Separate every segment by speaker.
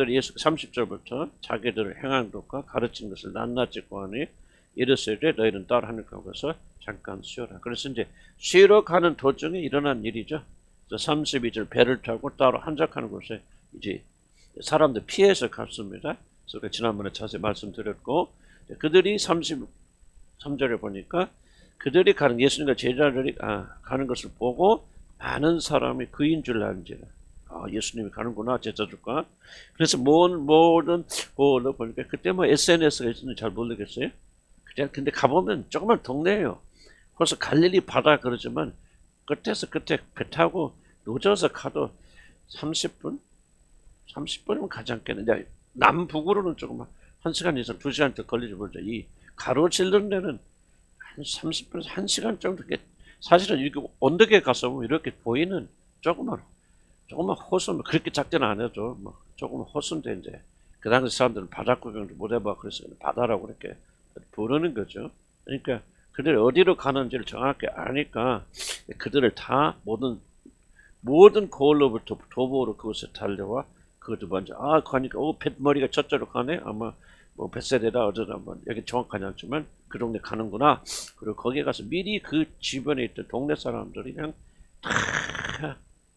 Speaker 1: 예수 30절부터 자기들을 행한 것과 가르친 것을 낱낱이 고하니 이르시되 너희는 따라 하늘까지 가서 잠깐 쉬어라. 그래서 이제 쉬러 가는 도중에 일어난 일이죠. 32절 배를 타고 따로 한적하는 곳에 이제 사람들 피해서 갔습니다. 그래서 지난번에 자세히 말씀드렸고, 그들이 33절에 보니까 그들이 가는 예수님과 제자들이 가는 것을 보고 많은 사람이 그인 줄 알지라. 예수님이 가는구나, 제자들과. 그래서 모든 보니까 그때 뭐 SNS가 있었는지 잘 모르겠어요. 근데 가보면 조그만 동네예요. 그래서 갈릴리 바다 그러지만 끝에서 끝에 배 타고 늦어서 가도 30분이면 가지 않겠는데, 남북으로는 조금 1시간 이상 2시간 더 걸리지 보자. 이 가로질른 데는 한 30분에서 1시간 정도. 사실은 이렇게 언덕에 가서 이렇게 보이는 조그만 호수, 그렇게 작게는 안 해도 뭐 조금 호수인데, 이제 그 당시 사람들은 바다 구경도 못 해봐. 그래서 바다라고 그렇게 부르는 거죠. 그러니까 그들이 어디로 가는지를 정확히 아니까 그들을 다 모든 거울로부터 도보로 그곳에 달려와 그것도 먼저 가니까 머리가 저쪽으로 가네. 아마 뭐 벳세데다 어쩌다 뭐 여기 정확하지 않지만 그 동네 가는구나. 그리고 거기에 가서 미리 그 주변에 있던 동네 사람들이 그냥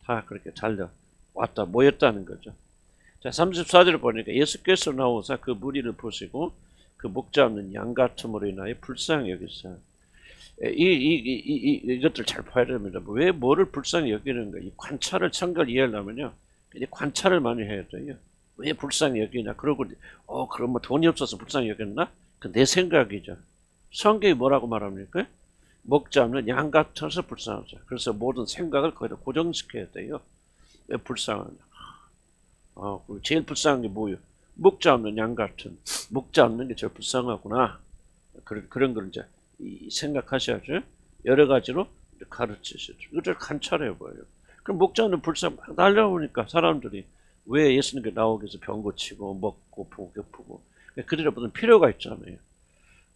Speaker 1: 다 그렇게 달려왔다 모였다는 거죠. 자, 34절을 보니까 예수께서 나오사 그 무리를 보시고 그 목 잡는 양 같음으로 인하여 불쌍히 여기서 이것들 잘 봐야 됩니다. 왜 뭐를 불쌍히 여기는가? 이 관찰을 성경을 이해하려면요, 관찰을 많이 해야 돼요. 왜 불쌍히 여기냐? 그러고 그럼 뭐 돈이 없어서 불쌍히 여겼나? 그 내 생각이죠. 성경이 뭐라고 말합니까? 목 잡는 양 같아서 불쌍하죠. 그래서 모든 생각을 거기다 고정시켜야 돼요. 왜 불쌍하냐? 제일 불쌍한 게 뭐예요? 목 잡는 양 같은. 목 잡는 게 제일 불쌍하구나. 그런 걸 이제 생각하셔야죠. 여러 가지로 가르치시죠. 이걸 관찰해 보여요. 그럼 목 잡는 불쌍 막 날려오니까 사람들이 왜 예수님께 나오기 위해서 병 고치고 먹고 배고프고 그들의 무슨 필요가 있잖아요.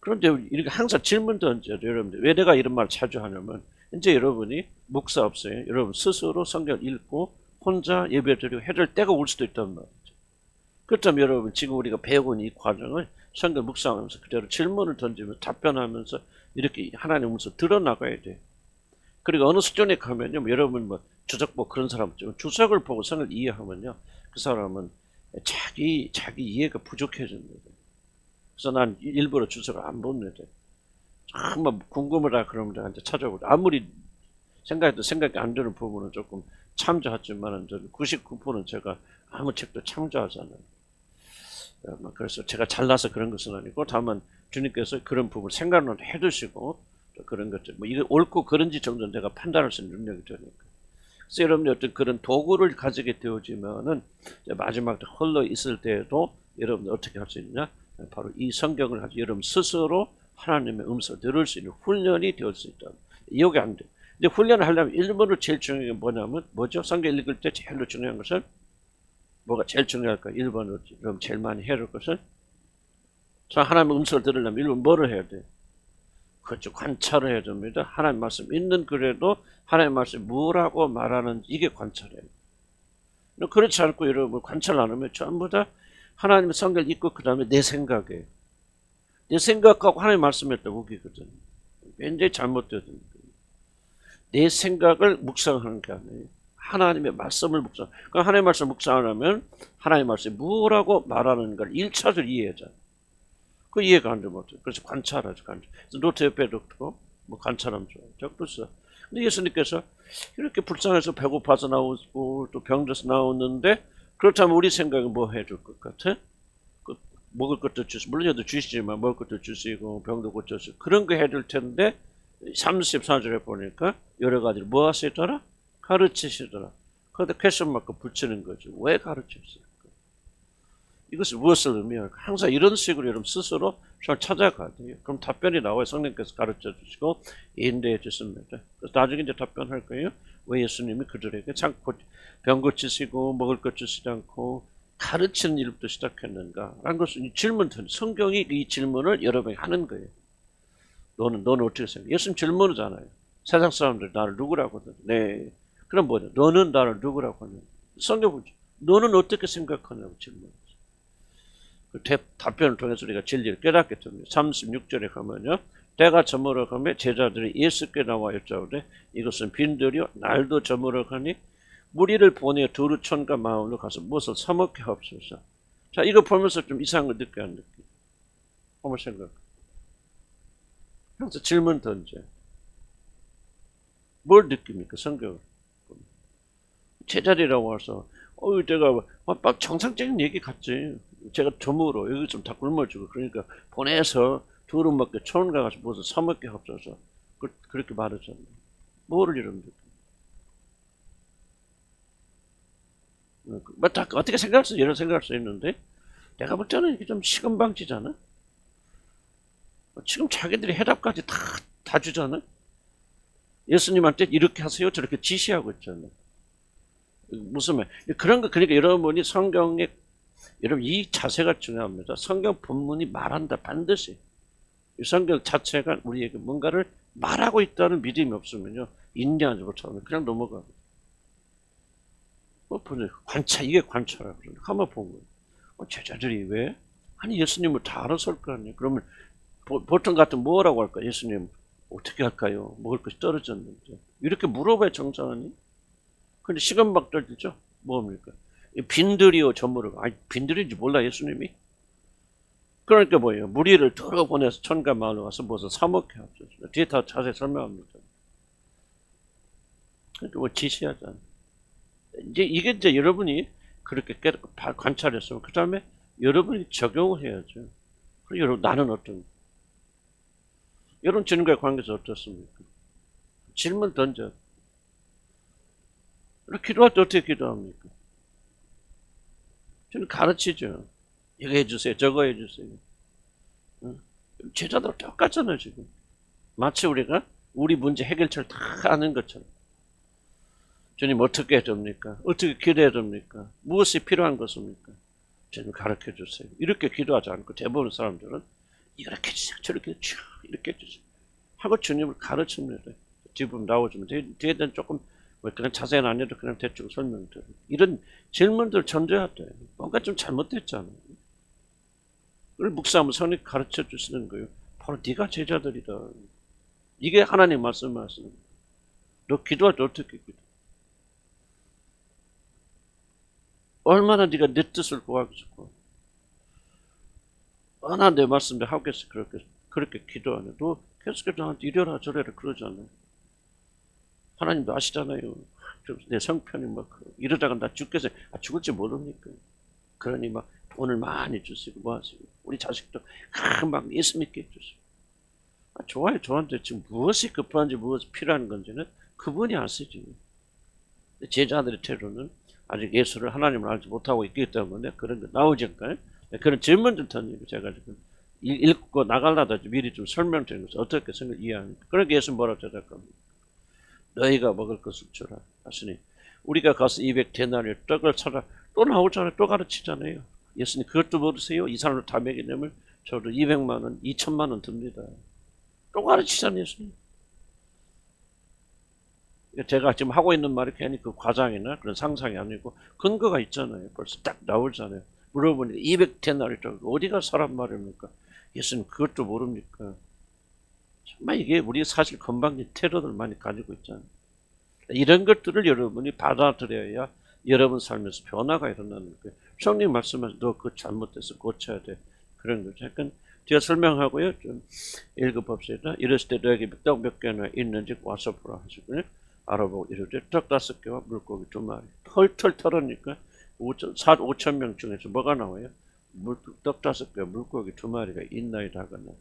Speaker 1: 그런데 이렇게 항상 질문 던져요. 여러분들 왜 내가 이런 말 자주 하냐면, 이제 여러분이 목사 없어요. 여러분 스스로 성경 읽고 혼자 예배드리고 해야 될 때가 올 수도 있단 말이죠. 그렇다면 여러분 지금 우리가 배운 이 과정을 성경 묵상하면서 그대로 질문을 던지면서 답변하면서 이렇게 하나님 문서 드러나가야 돼요. 그리고 어느 수준에 가면요, 여러분 뭐 주석보 그런 사람 있죠. 주석을 보고 성을 이해하면요, 그 사람은 자기 이해가 부족해집니다. 그래서 난 일부러 주석을 안 봅니다. 정말 궁금하다 그러면 내가 이제 찾아보고, 아무리 생각해도 생각이 안 되는 부분은 조금 참조하지만 99%는 제가 아무 책도 참조하지 않아요. 그래서 제가 잘나서 그런 것은 아니고, 다만 주님께서 그런 부분을 생각을 해두시고 그런 것들, 뭐 이게 옳고 그런지 정도 내가 판단할 수 있는 능력이 되니까. 그래서 여러분이 어떤 그런 도구를 가지게 되어지면은 마지막 때 홀로 있을 때에도 여러분이 어떻게 할 수 있냐? 바로 이 성경을 가지고 여러분 스스로 하나님의 음성을 들을 수 있는 훈련이 될 수 있다. 이해가 안 돼. 근데 훈련을 하려면 일본으로 제일 중요한 게 뭐냐면, 뭐죠? 성경 읽을 때 제일 중요한 것은 뭐가 제일 중요할까? 1번으로 여러분 제일 많이 해야 될 것은, 자, 하나님의 음성을 들으려면 1번 뭐를 해야 돼? 그렇죠. 관찰을 해야 됩니다. 하나님 말씀 있는 글에도 하나님 말씀 뭐라고 말하는지 이게 관찰이에요. 그렇지 않고 여러분 관찰 안 하면 전부 다 하나님의 성경을 읽고 그 다음에 내 생각에, 내 생각하고 하나님 말씀했다 우기거든. 굉장히 잘못되거든. 내 생각을 묵상하는 게 아니에요. 하나님의 말씀을 묵상. 그럼 하나님의 말씀을 묵상하려면 하나님의 말씀이 뭐라고 말하는가를 1차적으로 이해하자. 그 이해가 안 되면 어떡해. 그래서 관찰하죠. 그래서 노트 옆에 놓고 뭐 관찰하면 좋아요. 적었어. 근데 예수님께서 이렇게 불쌍해서 배고파서 나오고 또 병들어서 나오는데, 그렇다면 우리 생각은 뭐 해줄 것 같아? 먹을 것도 주시고, 물론 여도 주시지만 먹을 것도 주시고 병도 고쳐주시고 그런 거 해줄 텐데, 34절에 보니까 여러 가지를 뭐 하시더라? 가르치시더라. 거기다 퀘스천 마크 붙이는 거죠. 왜 가르치셨을까? 이것을 무엇을 의미할까? 항상 이런 식으로 여러분 스스로 잘 찾아가야 돼요. 그럼 답변이 나와요. 성령께서 가르쳐 주시고 인도해 주십니다. 그래서 나중에 이제 답변할 거예요. 왜 예수님이 그들에게 병 고치시고 먹을 것 주시지 않고 가르치는 일부터 시작했는가? 라는 것은 질문, 성경이 이 질문을 여러분이 하는 거예요. 너는 어떻게 생각해? 예수님 질문하잖아요. 세상 사람들이 나를 누구라고 하더니, 네. 그럼 뭐냐? 너는 나를 누구라고 하냐? 성경 보죠. 너는 어떻게 생각하냐고 질문했어요. 그 답변을 통해서 우리가 진리를 깨닫게 됩니다. 36절에 가면요. 때가 저물어 가며 제자들이 예수께 나와 여짜오되 이것은 빈들이요 날도 저물어 가니 무리를 보내 두루천과 마을로 가서 무엇을 사 먹게 하옵소서. 자, 이거 보면서 좀 이상한 거 느껴 안 느껴? 한번 생각. 항상 질문 던져. 뭘 느낍니까? 성경을. 제자리라고 와서 제가 막 정상적인 얘기 같지. 제가 점으로 여기 좀 다 굶어주고 그러니까 보내서 두루 먹게 촌 가서 무엇을 사 먹게 합쳐서 그렇게 말하잖아요. 뭐를 이런 느낌? 뭐 다 어떻게 생각할 수 여러 생각할 수 있는데 내가 볼 때는 이게 좀 시금방지잖아. 지금 자기들이 해답까지 다 주잖아. 예수님한테 이렇게 하세요 저렇게 지시하고 있잖아. 무슨 말? 그런 거 그러니까 여러분이 성경에 여러분 이 자세가 중요합니다. 성경 본문이 말한다 반드시. 이 성경 자체가 우리에게 뭔가를 말하고 있다는 믿음이 없으면요 인정하지 못하면 그냥 넘어가. 관찰 이게 관찰이라고 그러는데 한번 본 거예요. 제자들이 왜? 아니 예수님을 다 알아서 할 거 아니에요. 그러면 보통 같은 뭐라고 할까? 예수님 어떻게 할까요? 먹을 것이 떨어졌는데 이렇게 물어봐야 정상하니? 근데 시간 막 떨리죠? 뭡니까? 빈들이요 저물어. 아니 빈들인지 몰라 예수님이? 그러니까 뭐예요? 무리를 돌아보내서 천가 마을로 와서 무엇을 사 먹게 하죠. 뒤에 다 자세히 설명합니다. 그러니까 뭐 지시하잖아. 이게 이제 여러분이 그렇게 관찰했으면 그 다음에 여러분이 적용을 해야죠. 그리고 여러분 나는 어떤 여러분 주님과의 관계에서 어떻습니까? 질문 던져. 기도할 때 어떻게 기도합니까? 저는 가르치죠. 이거 해주세요. 저거 해주세요. 제자들 똑같잖아요 지금. 마치 우리가 우리 문제 해결책을 다 아는 것처럼. 주님 어떻게 해야 됩니까? 어떻게 기도해야 됩니까? 무엇이 필요한 것입니까? 주님 가르쳐 주세요. 이렇게 기도하지 않고 대부분 사람들은 이렇게 해주세요. 저렇게 해주세요. 이렇게 해주세요. 하고 주님을 가르칩니다. 지금 나오시면 뒤에는 조금 그냥 자세히는 안 해도 그냥 대충 설명드려요. 이런 질문들 전제해야 돼. 뭔가 좀 잘못됐잖아요. 그걸 묵상하면 성령이 가르쳐 주시는 거예요. 바로 네가 제자들이다. 이게 하나님 말씀하시는 거예요. 너 기도할 때 어떻게 기도? 얼마나 네가 내 뜻을 구하겠어. 얼마나 내 말씀을 하겠어. 그렇게 기도하네. 너 계속해서 나한테 이래라 저래라 그러잖아요. 하나님도 아시잖아요. 내 성편이 막 이러다가 나 죽겠어요. 죽을지 모릅니까? 그러니 막 돈을 많이 주시고 뭐 하시고 우리 자식도 막 예수 믿게 해주시고 좋아요. 저한테 지금 무엇이 급한지 무엇이 필요한 건지는 그분이 아시지. 제자들의 태도는 아직 예수를 하나님을 알지 못하고 있기 때문에 그런 거 나오지 않을까요? 그런 질문들 던지고 제가 지금 읽고 나가려다 미리 좀 설명드리는 것을 어떻게 생각 이해하는가. 그러니까 예수 뭐라고 대답합니까? 너희가 먹을 것을 주라 하시니 우리가 가서 200데나리온 떡을 사라. 또 나오잖아요. 또 가르치잖아요. 예수님 그것도 모르세요? 이 사람을 다 먹이려면 저도 200만 원, 2천만 원 듭니다. 또 가르치잖아요. 예수님. 제가 지금 하고 있는 말이 괜히 그 과장이나 그런 상상이 아니고 근거가 있잖아요. 벌써 딱 나오잖아요. 물어보니까 200데나리온 떡 어디가 사람 말입니까? 예수님 그것도 모릅니까? 정말 이게 우리 사실 건방진 테러들 많이 가지고 있잖아요. 이런 것들을 여러분이 받아들여야 여러분 삶에서 변화가 일어나는 거예요. 성령 말씀하셔서 너 그거 잘못돼서 고쳐야 돼. 그런 거죠. 약간 제가 설명하고요. 좀 읽어봅시다. 이랬을 때 너에게 떡 몇 개나 있는지 와서 보라 하시고요. 알아보고 이러죠. 떡 5개와 물고기 2마리. 털털 털으니까 5천 명 중에서 뭐가 나와요? 떡 5개와 물고기 2마리가 있나이다 하거나.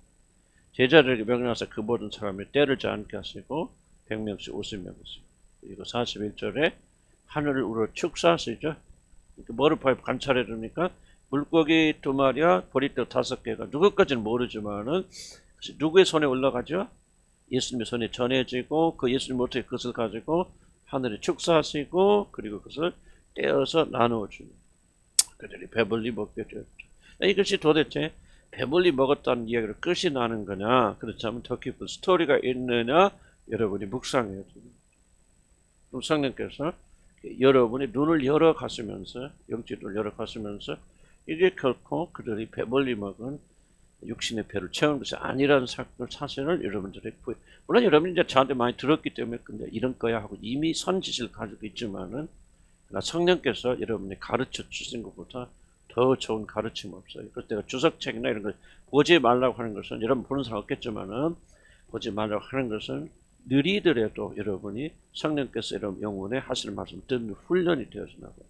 Speaker 1: 제자들에게 명령하사 그 모든 사람이 때를 않게 하시고 100명씩 웃으며 하시고 그리고 41절에 하늘을 우러 축사하시죠. 뭐를 관찰해 줍니까? 물고기 2마리와 보리떡 5개가 누구까지는 모르지만은 누구의 손에 올라가죠? 예수님의 손에 전해지고 그 예수님 어떻게 그것을 가지고 하늘에 축사하시고 그리고 그것을 떼어서 나누어 주는 그들이 배불리 먹게 되었죠. 이것이 도대체 배불리 먹었다는 이야기를 끝이 나는 거냐 그렇지 않으면 더 깊은 스토리가 있느냐 여러분이 묵상해야 됩니다. 성령께서 여러분이 눈을 열어가시면서 영적 눈을 열어가시면서 이게 결코 그들이 배불리 먹은 육신의 배를 채우는 것이 아니라는 사실을 여러분들이 물론 여러분이 이제 저한테 많이 들었기 때문에 근데 이런 거야 하고 이미 선지식을 가지고 있지만은 성령께서 여러분이 가르쳐 주신 것보다 더 좋은 가르침 없어요. 그때가 주석책이나 이런 걸 보지 말라고 하는 것은 여러분 보는 사람 없겠지만은 보지 말라고 하는 것은 느리더라도 여러분이 성령께서 여러분 영혼에 하시는 말씀 듣는 훈련이 되어서 나가요.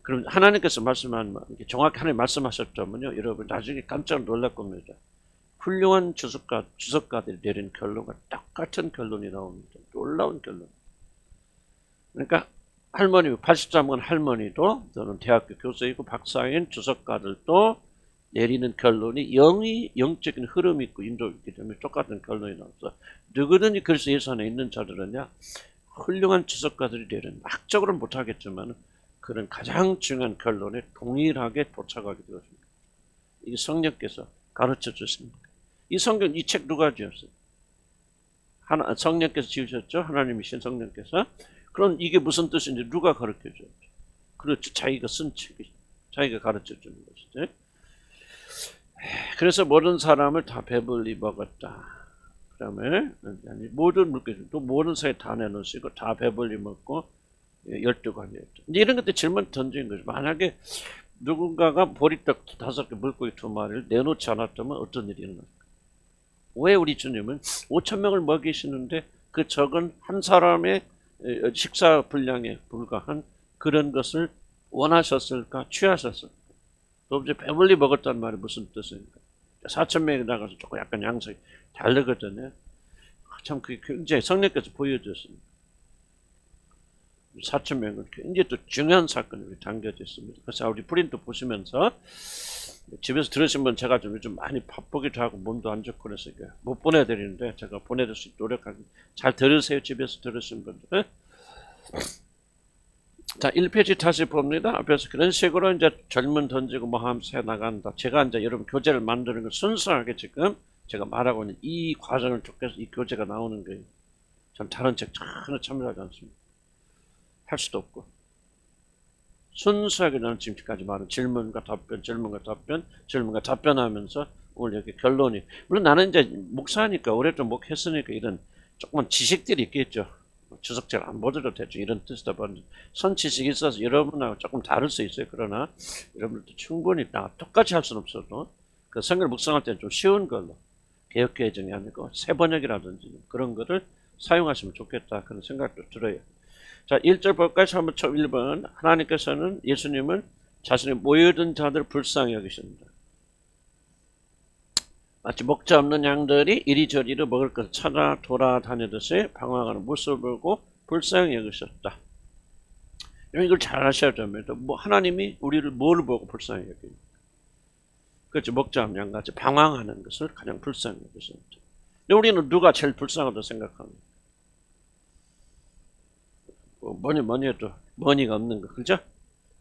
Speaker 1: 그럼 하나님께서 말씀한 정확히 하나님 말씀하셨다면요, 여러분 나중에 깜짝 놀랄 겁니다. 훌륭한 주석가들이 내린 결론과 똑같은 결론이 나옵니다. 놀라운 결론. 그러니까 할머니 83번 할머니도 저는 대학교 교수이고 박사인 주석가들도 내리는 결론이 영적인 흐름이 있고 인도가 있기 때문에 똑같은 결론이 나와서 누구든지 그리스도 예수 안에 있는 자들은요 훌륭한 주석가들이 내리는 학적으로는 못하겠지만 그런 가장 중요한 결론에 동일하게 도착하게 되었습니다. 이게 성령께서 가르쳐 주십니다. 이 성경 이 책 누가 지었어요? 성령께서 지으셨죠? 하나님이신 성령께서. 그럼 이게 무슨 뜻인지 누가 가르쳐 줬죠? 그렇죠. 자기가 쓴 책이 자기가 가르쳐 주는 것이죠. 그래서 모든 사람을 다 배불리 먹었다. 그다음에 모든 물고기 또 모든 사람 다 내놓으시고 다 배불리 먹고 12관이었죠. 이런 것들 질문 던진 거죠. 만약에 누군가가 보리떡 5개 물고기 2마리를 내놓지 않았다면 어떤 일이 일어날까? 왜 우리 주님은 5,000명을 먹이시는데 그 적은 한 사람의 식사 분량에 불과한 그런 것을 원하셨을까? 취하셨을까? 또 이제 배불리 먹었다는 말이 무슨 뜻입니까? 4,000명이 나가서 조금 약간 양식이 다르거든요. 참 그게 굉장히 성령께서 보여줬습니다. 4,000명은 굉장히 또 중요한 사건이 담겨져 있습니다. 그래서 우리 프린트 보시면서 집에서 들으신 분 제가 좀 요즘 많이 바쁘기도 하고 몸도 안 좋고 그래서 못 보내드리는데 제가 보내줄 수 있도록 노력하겠습니다. 잘 들으세요. 집에서 들으신 분들. 자, 1페이지 다시 봅니다. 앞에서 그런 식으로 이제 젊은 던지고 뭐 하면서 해나간다. 제가 이제 여러분 교재를 만드는 걸 순수하게 지금 제가 말하고 있는 이 과정을 쫓겨서 이 교재가 나오는 거예요. 전 다른 책 전혀 참여하지 않습니다. 할 수도 없고. 순수하게 나는 지금까지 말한 질문과 답변 하면서 오늘 여기 결론이. 물론 나는 이제 목사니까 오랫동안 목했으니까 이런 조그만 지식들이 있겠죠. 주석책 안 보더라도 대충 이런 뜻이다 보니 선지식이 있어서 여러분하고 조금 다를 수 있어요. 그러나 여러분들도 충분히 똑같이 할 수는 없어도 그 성경을 묵상할 때는 좀 쉬운 걸로 개혁개정이 아니고 새번역이라든지 그런 거를 사용하시면 좋겠다 그런 생각도 들어요. 자, 1절 볼까요? 1번 하나님께서는 예수님은 자신의 모여든 자들을 불쌍히 여기십니다. 마치 목자 없는 양들이 이리저리로 먹을 것을 찾아 돌아다니듯이 방황하는 모습을 보고 불쌍히 여기셨다. 이걸 잘 아셔야 됩니다. 뭐 하나님이 우리를 뭘 보고 불쌍히 여깁니까? 그렇죠. 목자 없는 양같이 방황하는 것을 가장 불쌍히 여기십니다. 근데 우리는 누가 제일 불쌍하다고 생각합니까? 뭐니 해도 머니가 없는 거, 그죠?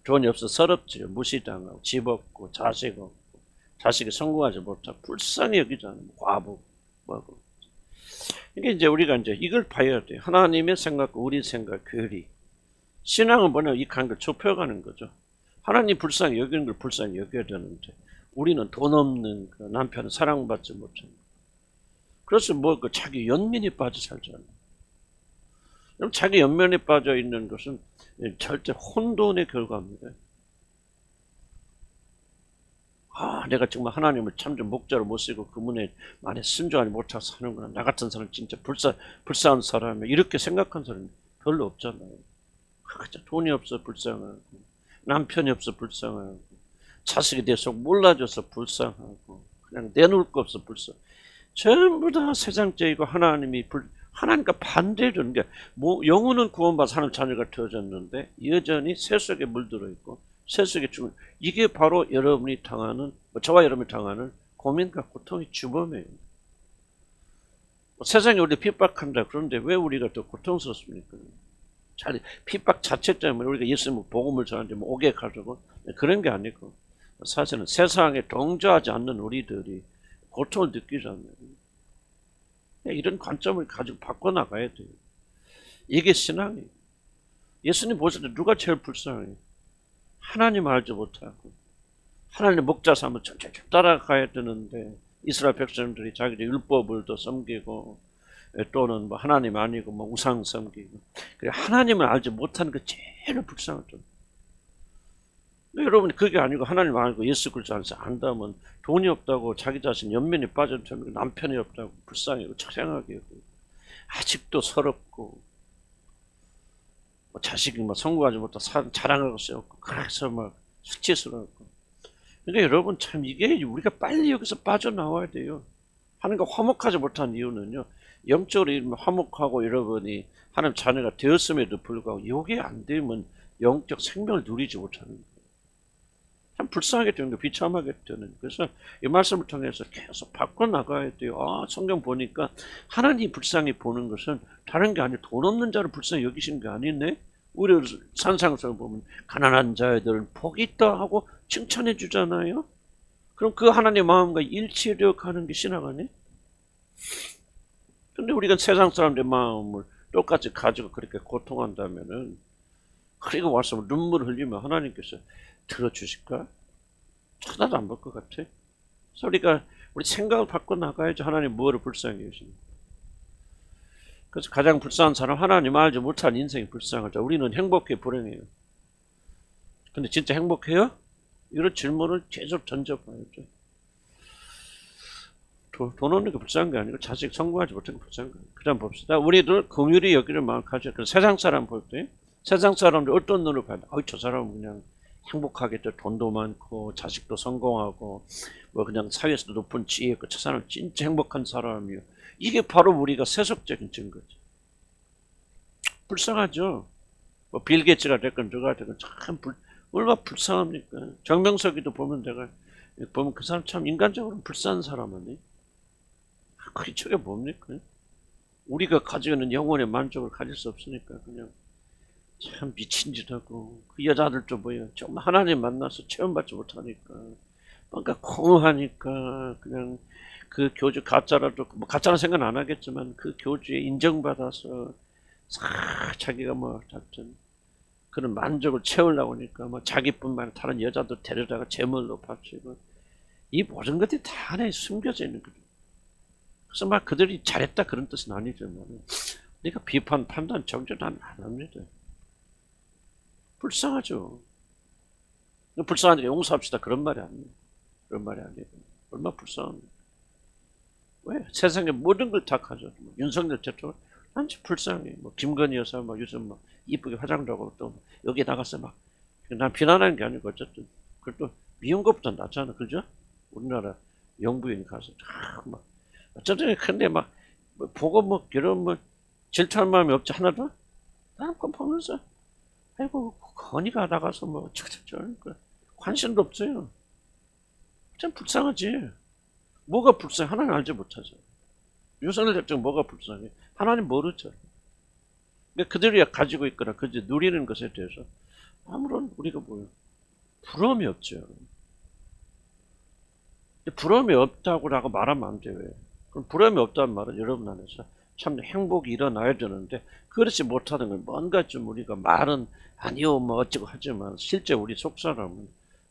Speaker 1: 돈이 없어 서럽지, 무시당하고, 집 없고, 자식 없고, 자식이 성공하지 못하고, 불쌍히 여기잖아요. 과부, 뭐고. 이게 이제 우리가 이제 이걸 봐야 돼요. 하나님의 생각과 우리 생각, 괴리. 신앙은 뭐냐, 이 관계를 좁혀가는 거죠. 하나님 불쌍히 여기는 걸 불쌍히 여겨야 되는데, 우리는 돈 없는 그 남편은 사랑받지 못하는 거. 그래서 뭐 그 자기 연민이 빠져 살잖아요. 그럼 자기 연면에 빠져 있는 것은 절대 혼돈의 결과입니다. 내가 정말 하나님을 참좀 목자로 못 쓰고 그분의 말에 순종하지 못하고 사는구나. 나 같은 사람 진짜 불쌍한 사람이야. 이렇게 생각한 사람이 별로 없잖아요. 그저 돈이 없어 불쌍하고, 남편이 없어 불쌍하고, 자식이 내 속 몰라줘서 불쌍하고, 그냥 내놓을 거 없어 불쌍. 전부 다 세상적이고 하나님과 반대되는 게, 영혼은 구원받아 하나님 자녀가 되어졌는데 여전히 새 속에 물들어 있고 새 속에 죽은, 이게 바로 여러분이 당하는, 저와 여러분이 당하는 고민과 고통의 주범이에요. 세상이 우리를 핍박한다. 그런데 왜 우리가 더 고통스럽습니까? 핍박 자체 때문에 우리가 예수님 복음을 전하는데 오게 가지고 그런 게 아니고, 사실은 세상에 동조하지 않는 우리들이 고통을 느끼잖아요. 이런 관점을 가지고 바꿔나가야 돼요. 이게 신앙이에요. 예수님 보실 때 누가 제일 불쌍해요? 하나님 알지 못하고 하나님의 목자 삼아 쭉 따라가야 되는데 이스라엘 백성들이 자기들 율법을 더 섬기고 또는 뭐 하나님 아니고 뭐 우상 섬기고 그래 하나님을 알지 못하는 게 제일 불쌍하죠. 여러분 그게 아니고 하나님 알고 예수 그리스도 안다면 돈이 없다고 자기 자신 연민이 빠졌다면 남편이 없다고 불쌍하고 처량하게 하고 아직도 서럽고 뭐 자식이 뭐 성공하지 못하고 자랑하고 싸웠고 그래서 막 수치스러웠고 그러니까 여러분 참 이게 우리가 빨리 여기서 빠져나와야 돼요. 하나님과 화목하지 못한 이유는요. 영적으로 화목하고 여러분이 하나님 자녀가 되었음에도 불구하고 이게 안 되면 영적 생명을 누리지 못하는 거예요. 참 불쌍하게 되는 거예요. 비참하게 되는 거예요. 그래서 이 말씀을 통해서 계속 바꿔나가야 돼요. 아, 성경 보니까 하나님 불쌍히 보는 것은 다른 게 아니에요. 돈 없는 자를 불쌍히 여기시는 게 아니네. 우리 산상에서 보면 가난한 자들은 복이 있다 하고 칭찬해 주잖아요. 그럼 그 하나님의 마음과 일치되어 가는 게 신앙 아니에요? 근데 우리가 세상 사람들의 마음을 똑같이 가지고 그렇게 고통한다면은 그리고 와서 눈물을 흘리면 하나님께서 들어주실까? 쳐다도 안 볼 것 같아. 그래서 우리 생각을 바꿔 나가야지 하나님 뭐를 불쌍히 여기시는. 그래서 가장 불쌍한 사람 하나님 알지 못한 인생이 불쌍하죠. 우리는 행복해 불행해요. 근데 진짜 행복해요? 이런 질문을 계속 던져봐야죠. 돈 없는 게 불쌍한 게 아니고 자식 성공하지 못한 게 불쌍한 거예요. 그 다음 봅시다. 우리들 긍휼히 여기는 마음 가져. 세상 사람 볼 때 세상 사람들 어떤 눈으로 봐야 돼? 저 사람은 그냥 행복하겠죠. 돈도 많고 자식도 성공하고 뭐 그냥 사회에서도 높은 지위에 있고 저 사람 진짜 행복한 사람이요. 이게 바로 우리가 세속적인 증거죠. 불쌍하죠. 뭐 빌 게이츠가 됐건 누가 됐건 참 얼마나 불쌍합니까. 정명석이도 보면 그 사람 참 인간적으로 불쌍한 사람 아니에요. 그 저게 뭡니까? 우리가 가지고 있는 영혼의 만족을 가질 수 없으니까 그냥 참 미친 짓 하고 그 여자들도 뭐예요. 정말 하나님 만나서 체험받지 못하니까 뭔가 공허하니까 그냥 그 교주 가짜라도 뭐 가짜는 생각 안 하겠지만 그 교주에 인정받아서 자기가 뭐 하여튼 그런 만족을 채우려고 하니까 뭐 자기뿐만 아니라 다른 여자도 데려다가 재물로 바치고 이 모든 것들이 다 안에 숨겨져 있는 거죠. 그래서 막 그들이 잘했다 그런 뜻은 아니지만 우리가 비판, 판단, 정죄는 안 합니다. 불쌍하죠. 불쌍하니까 용서합시다 그런 말이 아니에요. 그런 말이 아니에요. 얼마나 불쌍합니까? 왜? 세상에 모든 걸 다 가져. 윤석열 대통령 난 불쌍해. 뭐 김건희 여사 막 요즘 막 이쁘게 화장도 하고 또 여기 나가서 막 난 비난하는 게 아니고 어쨌든 그래도 미운 것보다 낫잖아, 그죠? 우리나라 영부인 가서 막 어쨌든 근데 막 보고 뭐 이런 뭐 질투할 마음이 없지 하나도? 나는 그거 보면서 아이고 건이가 나가서 뭐 관심도 없어요. 참 불쌍하지. 뭐가 불쌍해? 하나님 알지 못하죠. 유선을 대충 뭐가 불쌍해? 하나님 모르죠. 근데 그들이 가지고 있거나 그저 누리는 것에 대해서 아무런 우리가 뭐예요? 부러움이 없죠. 부러움이 없다고라고 말하면 안 돼요. 그럼 부러움이 없다는 말은 여러분 안에서 참 행복이 일어나야 되는데 그렇지 못하는 건 뭔가 좀 우리가 말은 아니요 뭐 어쩌고 하지만 실제 우리 속사람은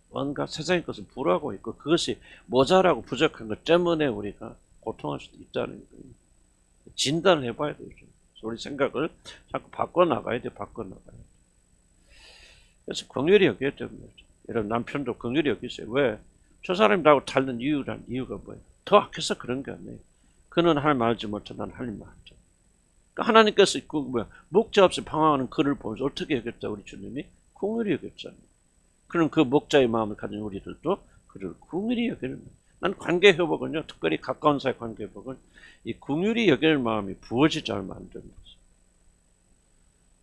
Speaker 1: 뭔가 세상의 것을 부러워하고 있고 그것이 모자라고 부족한 것 때문에 우리가 고통할 수도 있다는 거예요. 진단을 해봐야 되죠. 우리 생각을 자꾸 바꿔나가야 돼. 바꿔나가야 돼. 그래서 긍휼히 여겨야 됩니다. 여러분 남편도 긍휼히 여기세요. 왜? 저 사람이 나하고 다른 이유가 뭐예요? 더 악해서 그런 게 아니에요. 그는 하나님 알지 못해 난 하나님 알죠. 그러니까 하나님께서 목자 없이 방황하는 그를 보면서 어떻게 여겼다 우리 주님이? 긍휼히 여겼잖아요. 그럼 그 목자의 마음을 가진 우리들도 그를 긍휼히 여기는 거예요. 난 관계 회복은요, 특별히 가까운 사이 관계 회복은 이 긍휼히 여길 마음이 부어지지 않으면 안 됩니다.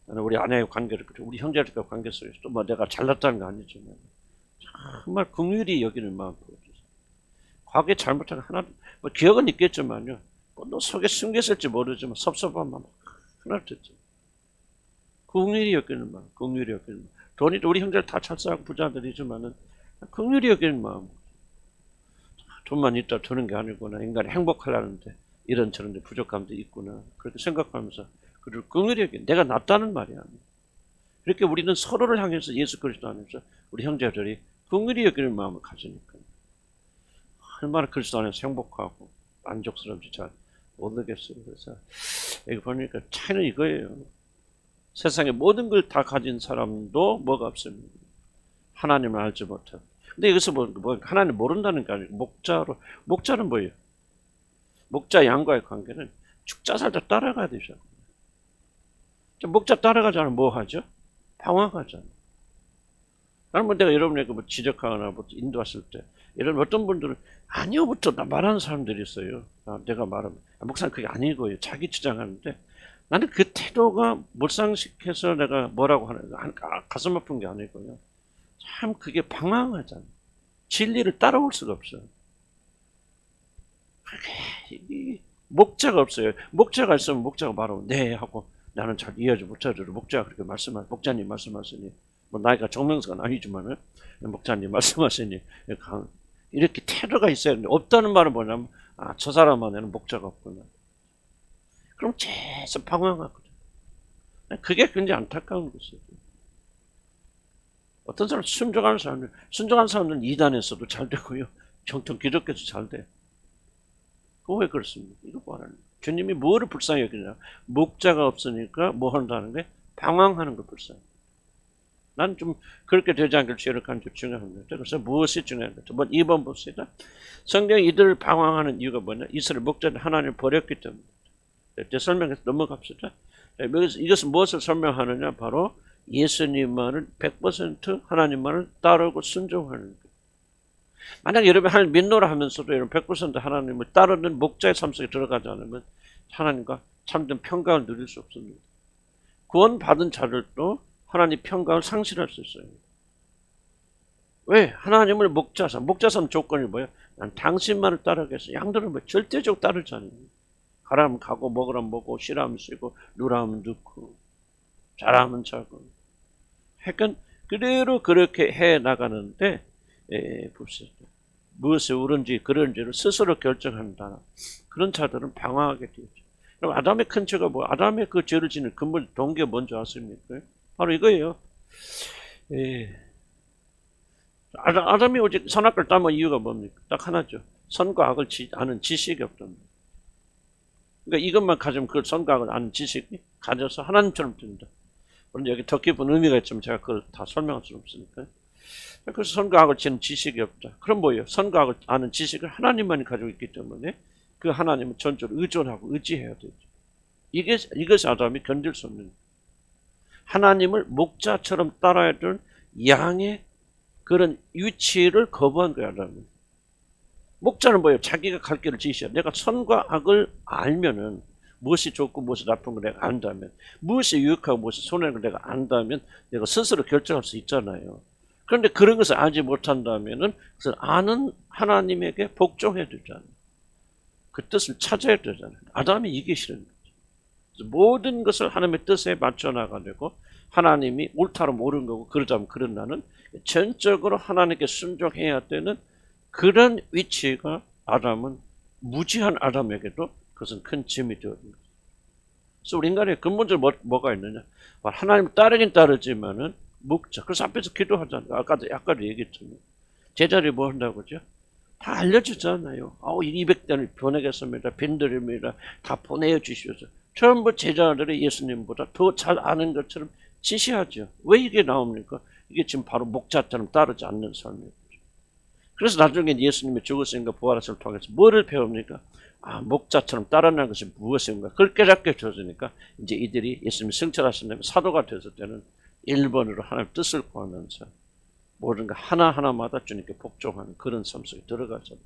Speaker 1: 나는 우리 아내의 관계를 우리 형제들과 관계 속에서 또 뭐 내가 잘났다는 거 아니지만 정말 긍휼히 여기는 마음 부어지죠. 과거에 잘못한 하나 뭐 기억은 있겠지만요, 뭐 속에 숨겼을지 모르지만 섭섭한 마음 하나 듣죠. 긍휼히 여기는 마음, 긍휼히 여기는 마음. 돈이 우리 형제들 다 찰싸고 부자들이지만은 긍휼히 여기는 마음. 돈만 있다 드는 게 아니구나. 인간이 행복하려는데 이런저런 부족함도 있구나. 그렇게 생각하면서 그를 긍휼히 여기 내가 낫다는 말이 아니에요. 이렇게 우리는 서로를 향해서 예수 그리스도 안에서 우리 형제들이 긍휼히 여기는 마음을 가지니까 얼마나 그리스도 안에서 행복하고 만족스러운지 잘 모르겠어요. 그래서 여기 보니까 차이는 이거예요. 세상의 모든 걸 다 가진 사람도 뭐가 없습니다. 하나님을 알지 못하고. 근데 여기서 뭐 하나님 모른다는 게 아니고 목자는 뭐예요? 목자 양과의 관계는 죽자 살자 따라가야 되죠. 목자 따라가지 않으면 뭐 하죠? 방황하잖아요. 나는 뭐 내가 여러분에게 뭐 지적하거나 뭐 인도했을 때 이런 어떤 분들은 아니요부터 말하는 사람들이 있어요. 내가 말하면 목사님 그게 아니고요. 자기 주장하는데 나는 그 태도가 몰상식해서 내가 뭐라고 하는 가슴 아픈 게 아니고요. 참 그게 방황하잖아요. 진리를 따라올 수가 없어요. 목자가 없어요. 목자가 있으면 목자가 말하면 네 하고 나는 잘 이해하지 못하더라도 목자가 그렇게 목자님 말씀하시니 뭐 나이가 정명수가 아니지만은 목자님 말씀하시니 이렇게 태도가 있어야 되는데 없다는 말은 뭐냐면 저 사람 안에는 목자가 없구나. 그럼 계속 방황하거든. 그게 굉장히 안타까운 것이죠. 어떤 사람 순종하는 사람들은 이단에서도 잘 되고요. 정통 기독교에서 잘 돼요. 그거 왜 그렇습니까? 이거 뭐하는 거예요? 주님이 뭐를 불쌍히 여기냐? 목자가 없으니까 뭐 한다는 게 방황하는 걸 불쌍히. 난 좀 그렇게 되지 않길 지역하는 게 중요합니다. 그래서 무엇이 중요한가? 2번 봅시다. 성경이 이들을 방황하는 이유가 뭐냐? 이스라엘 목자들 하나님을 버렸기 때문에. 설명해서 넘어갑시다. 이것은 무엇을 설명하느냐? 바로 예수님만을 100% 하나님만을 따르고 순종하는 거예요. 만약 여러분 하나님 믿노라 하면서도 여러분 100% 하나님을 따르는 목자의 삶 속에 들어가지 않으면 하나님과 참된 평강을 누릴 수 없습니다. 구원받은 자들도 하나님 평강을 상실할 수 있어요. 왜? 하나님을 목자 삼 조건이 뭐예요? 난 당신만을 따르겠어. 양들은 뭐 절대적으로 따르지 않아요. 가라면 가고 먹으라면 먹고 쉬라면 쉬고 누라면 넣고 잘하면 자고. 하여간 그대로 그렇게 해 나가는데 봅시다. 무엇이 옳은지 그런지를 스스로 결정한다. 그런 자들은 방황하게 되죠. 그럼 아담의 큰 죄가 뭐? 아담의 그 죄를 지는 근본 동기가 뭔지 아십니까? 바로 이거예요. 아담이 오직 선악과를 따먹은 이유가 뭡니까? 딱 하나죠. 선과 악을 아는 지식이 없답니다. 그러니까 이것만 가지면 그 선과 악을 아는 지식이 가져서 하나님처럼 됩니다. 물론 여기 더 깊은 의미가 있지만 제가 그걸 다 설명할 수 없으니까. 그래서 선과 악을 지는 지식이 없다. 그럼 뭐예요? 선과 악을 아는 지식을 하나님만이 가지고 있기 때문에 그 하나님은 전적으로 의존하고 의지해야 되죠. 이것이 아담이 견딜 수 없는 거예요. 하나님을 목자처럼 따라야 될 양의 그런 위치를 거부한 거야, 아담은. 목자는 뭐예요? 자기가 갈 길을 지시야. 내가 선과 악을 알면은 무엇이 좋고 무엇이 나쁜 걸 내가 안다면, 무엇이 유익하고 무엇이 손해를 내가 안다면 내가 스스로 결정할 수 있잖아요. 그런데 그런 것을 알지 못한다면은 그것을 아는 하나님에게 복종해야 되잖아요. 그 뜻을 찾아야 되잖아요. 아담이 이게 싫은 거죠. 모든 것을 하나님의 뜻에 맞춰 나가려고 하나님이 옳다면 옳은 거고 그러자면 그런 나는 전적으로 하나님께 순종해야 되는 그런 위치가 아담은 무지한 아담에게도 그것은 큰 짐이 되어진 거죠. 그래서 우리 인간의 근본적으로 뭐가 있느냐? 하나님을 따르긴 따르지만은 목자. 그래서 앞에서 기도하잖아요. 아까도 얘기했잖아요. 제자들이 뭐 한다고 그러죠? 다 알려주잖아요. 200대를 보내겠습니다. 빈들입니다. 다 보내주시오죠. 전부 제자들이 예수님보다 더 잘 아는 것처럼 지시하죠. 왜 이게 나옵니까? 이게 지금 바로 목자처럼 따르지 않는 삶이에요. 그래서 나중에 예수님이 죽으시는가 부활하심을 통해서 뭐를 배웁니까? 목자처럼 따르는 것이 무엇인가? 그걸 깨닫게 해주니까 이제 이들이 예수님이 승천하신 다음에 사도가 됐을 때는 1번으로 하나님 뜻을 구하면서 모든 거 하나하나마다 주님께 복종하는 그런 삶 속에 들어가죠.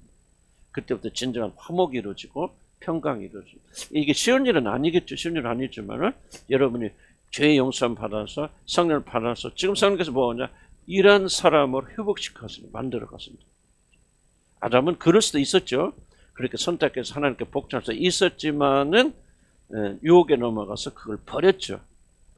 Speaker 1: 그때부터 진정한 화목이 이루어지고 평강이 이루어지고. 이게 쉬운 일은 아니겠죠. 쉬운 일은 아니지만은 여러분이 죄 용서함 받아서 성령을 받아서 지금 성령께서 뭐냐? 이런 사람으로 회복시켜서 만들어 갔습니다. 아담은 그럴 수도 있었죠. 그렇게 선택해서 하나님께 복종할 수 있었지만은 유혹에 넘어가서 그걸 버렸죠.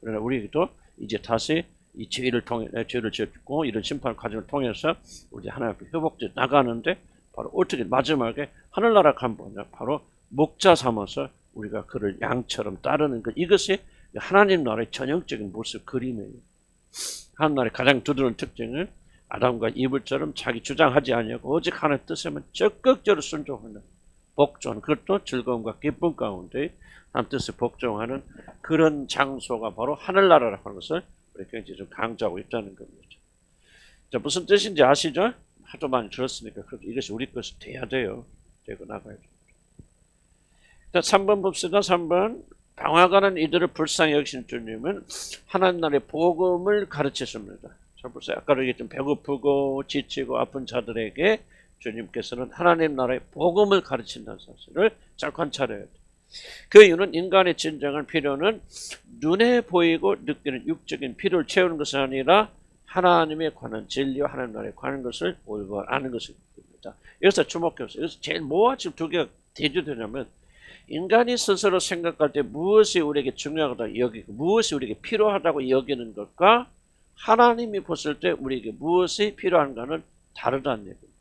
Speaker 1: 그러나 우리도 이제 다시 이 죄를 통해 죄를 지었고 이런 심판 과정을 통해서 우리 하나님 앞에 회복돼 나가는데 바로 어떻게 마지막에 하늘나라 간 뭐냐? 바로 목자 삼아서 우리가 그를 양처럼 따르는 것. 이것이 하나님 나라의 전형적인 모습 그림이에요. 하나님의 가장 두드러운 특징은 아담과 이브처럼 자기 주장하지 아니하고 오직 하나님의 뜻에만 적극적으로 순종하는 복종, 그것도 즐거움과 기쁨 가운데 하나님 뜻에 복종하는 그런 장소가 바로 하늘나라라고 하는 것을 우리 굉장히 좀 강조하고 있다는 겁니다. 자, 무슨 뜻인지 아시죠? 하도 많이 들었으니까 이것이 우리 것이 돼야 돼요. 되고 나가야죠. 자, 3번 봅시다. 3번. 방황하는 이들을 불쌍히 여기신 주님은 하나님 나라의 복음을 가르치십니다. 자, 보세요. 아까 얘기했던 배고프고 지치고 아픈 자들에게 주님께서는 하나님 나라의 복음을 가르친다는 사실을 잘 관찰해야 돼요. 그 이유는 인간의 진정한 필요는 눈에 보이고 느끼는 육적인 필요를 채우는 것이 아니라 하나님에 관한 진리와 하나님 나라에 관한 것을 올바로 아는 것입니다. 여기서 주목해보세요. 여기서 제일 뭐가 지금 두 개가 대조되냐면 인간이 스스로 생각할 때 무엇이 우리에게 중요하다고 여기고 무엇이 우리에게 필요하다고 여기는 것과 하나님이 보실 때 우리에게 무엇이 필요한가는 다르다는 얘기입니다.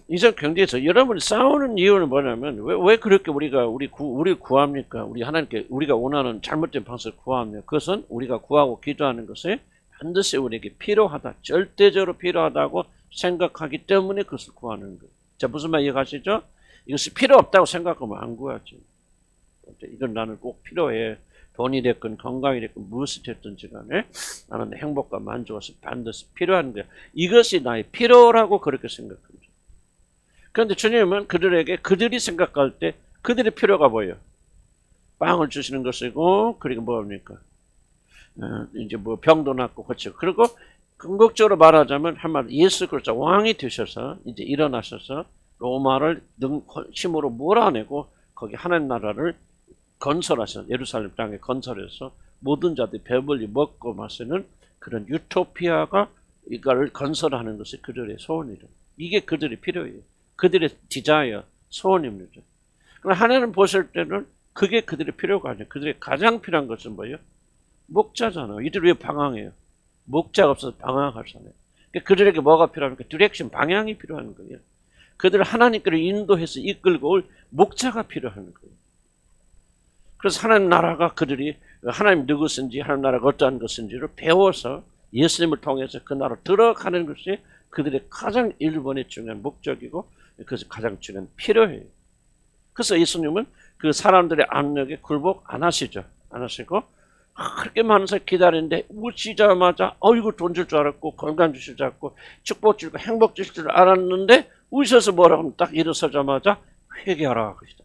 Speaker 1: 이전 경제에서 여러분이 싸우는 이유는 뭐냐면 왜 그렇게 우리를 구합니까? 우리 하나님께 우리가 원하는 잘못된 방식을 구합니까? 그것은 우리가 구하고 기도하는 것이 반드시 우리에게 필요하다, 절대적으로 필요하다고 생각하기 때문에 그것을 구하는 거예요. 자, 무슨 말 이해가시죠? 이것이 필요 없다고 생각하면 안 구하지. 이건 나는 꼭 필요해. 돈이 됐건 건강이 됐건 무엇이 됐든지 간에 나는 행복과 만족이 반드시 필요한 거야. 이것이 나의 필요라고 그렇게 생각합니다. 그런데 주님은 그들에게 그들이 생각할 때 그들의 필요가 보여요. 빵을 주시는 것이고, 그리고 뭡니까? 이제 뭐 병도 낫고 고치고. 그리고 궁극적으로 말하자면 한마디 예수 그리스도 왕이 되셔서 이제 일어나셔서 로마를 힘으로 몰아내고 거기 하나님 나라를 건설하셔서 예루살렘 땅에 건설해서 모든 자들이 배불리 먹고 마시는 그런 유토피아가 이거를 건설하는 것이 그들의 소원이죠. 이게 그들이 필요해요. 그들의 디자이어, 소원입니다. 그러나 하나님 보실 때는 그게 그들의 필요가 아니에요. 그들의 가장 필요한 것은 뭐예요? 목자잖아요. 이들 왜 방황해요? 목자가 없어서 방황하잖아요. 그러니까 그들에게 뭐가 필요합니까? 디렉션, 방향이 필요한 거예요. 그들을 하나님께로 인도해서 이끌고 올 목자가 필요한 거예요. 그래서 하나님 나라가 그들이 하나님 누구신지 하나님 나라가 어떠한 것인지를 배워서 예수님을 통해서 그 나라로 들어가는 것이 그들의 가장 1번의 중요한 목적이고 그것이 가장 중요한 필요해요. 그래서 예수님은 그 사람들의 압력에 굴복 안 하시죠. 안 하시고 그렇게 많은 사람이 기다리는데 우시자마자 이거 돈 줄 줄 알았고 건강 주실 줄 알았고 축복 주고 행복 주실 줄 알았는데 우셔서 뭐라고 하면 딱 일어서자마자 회개하라 그러시다.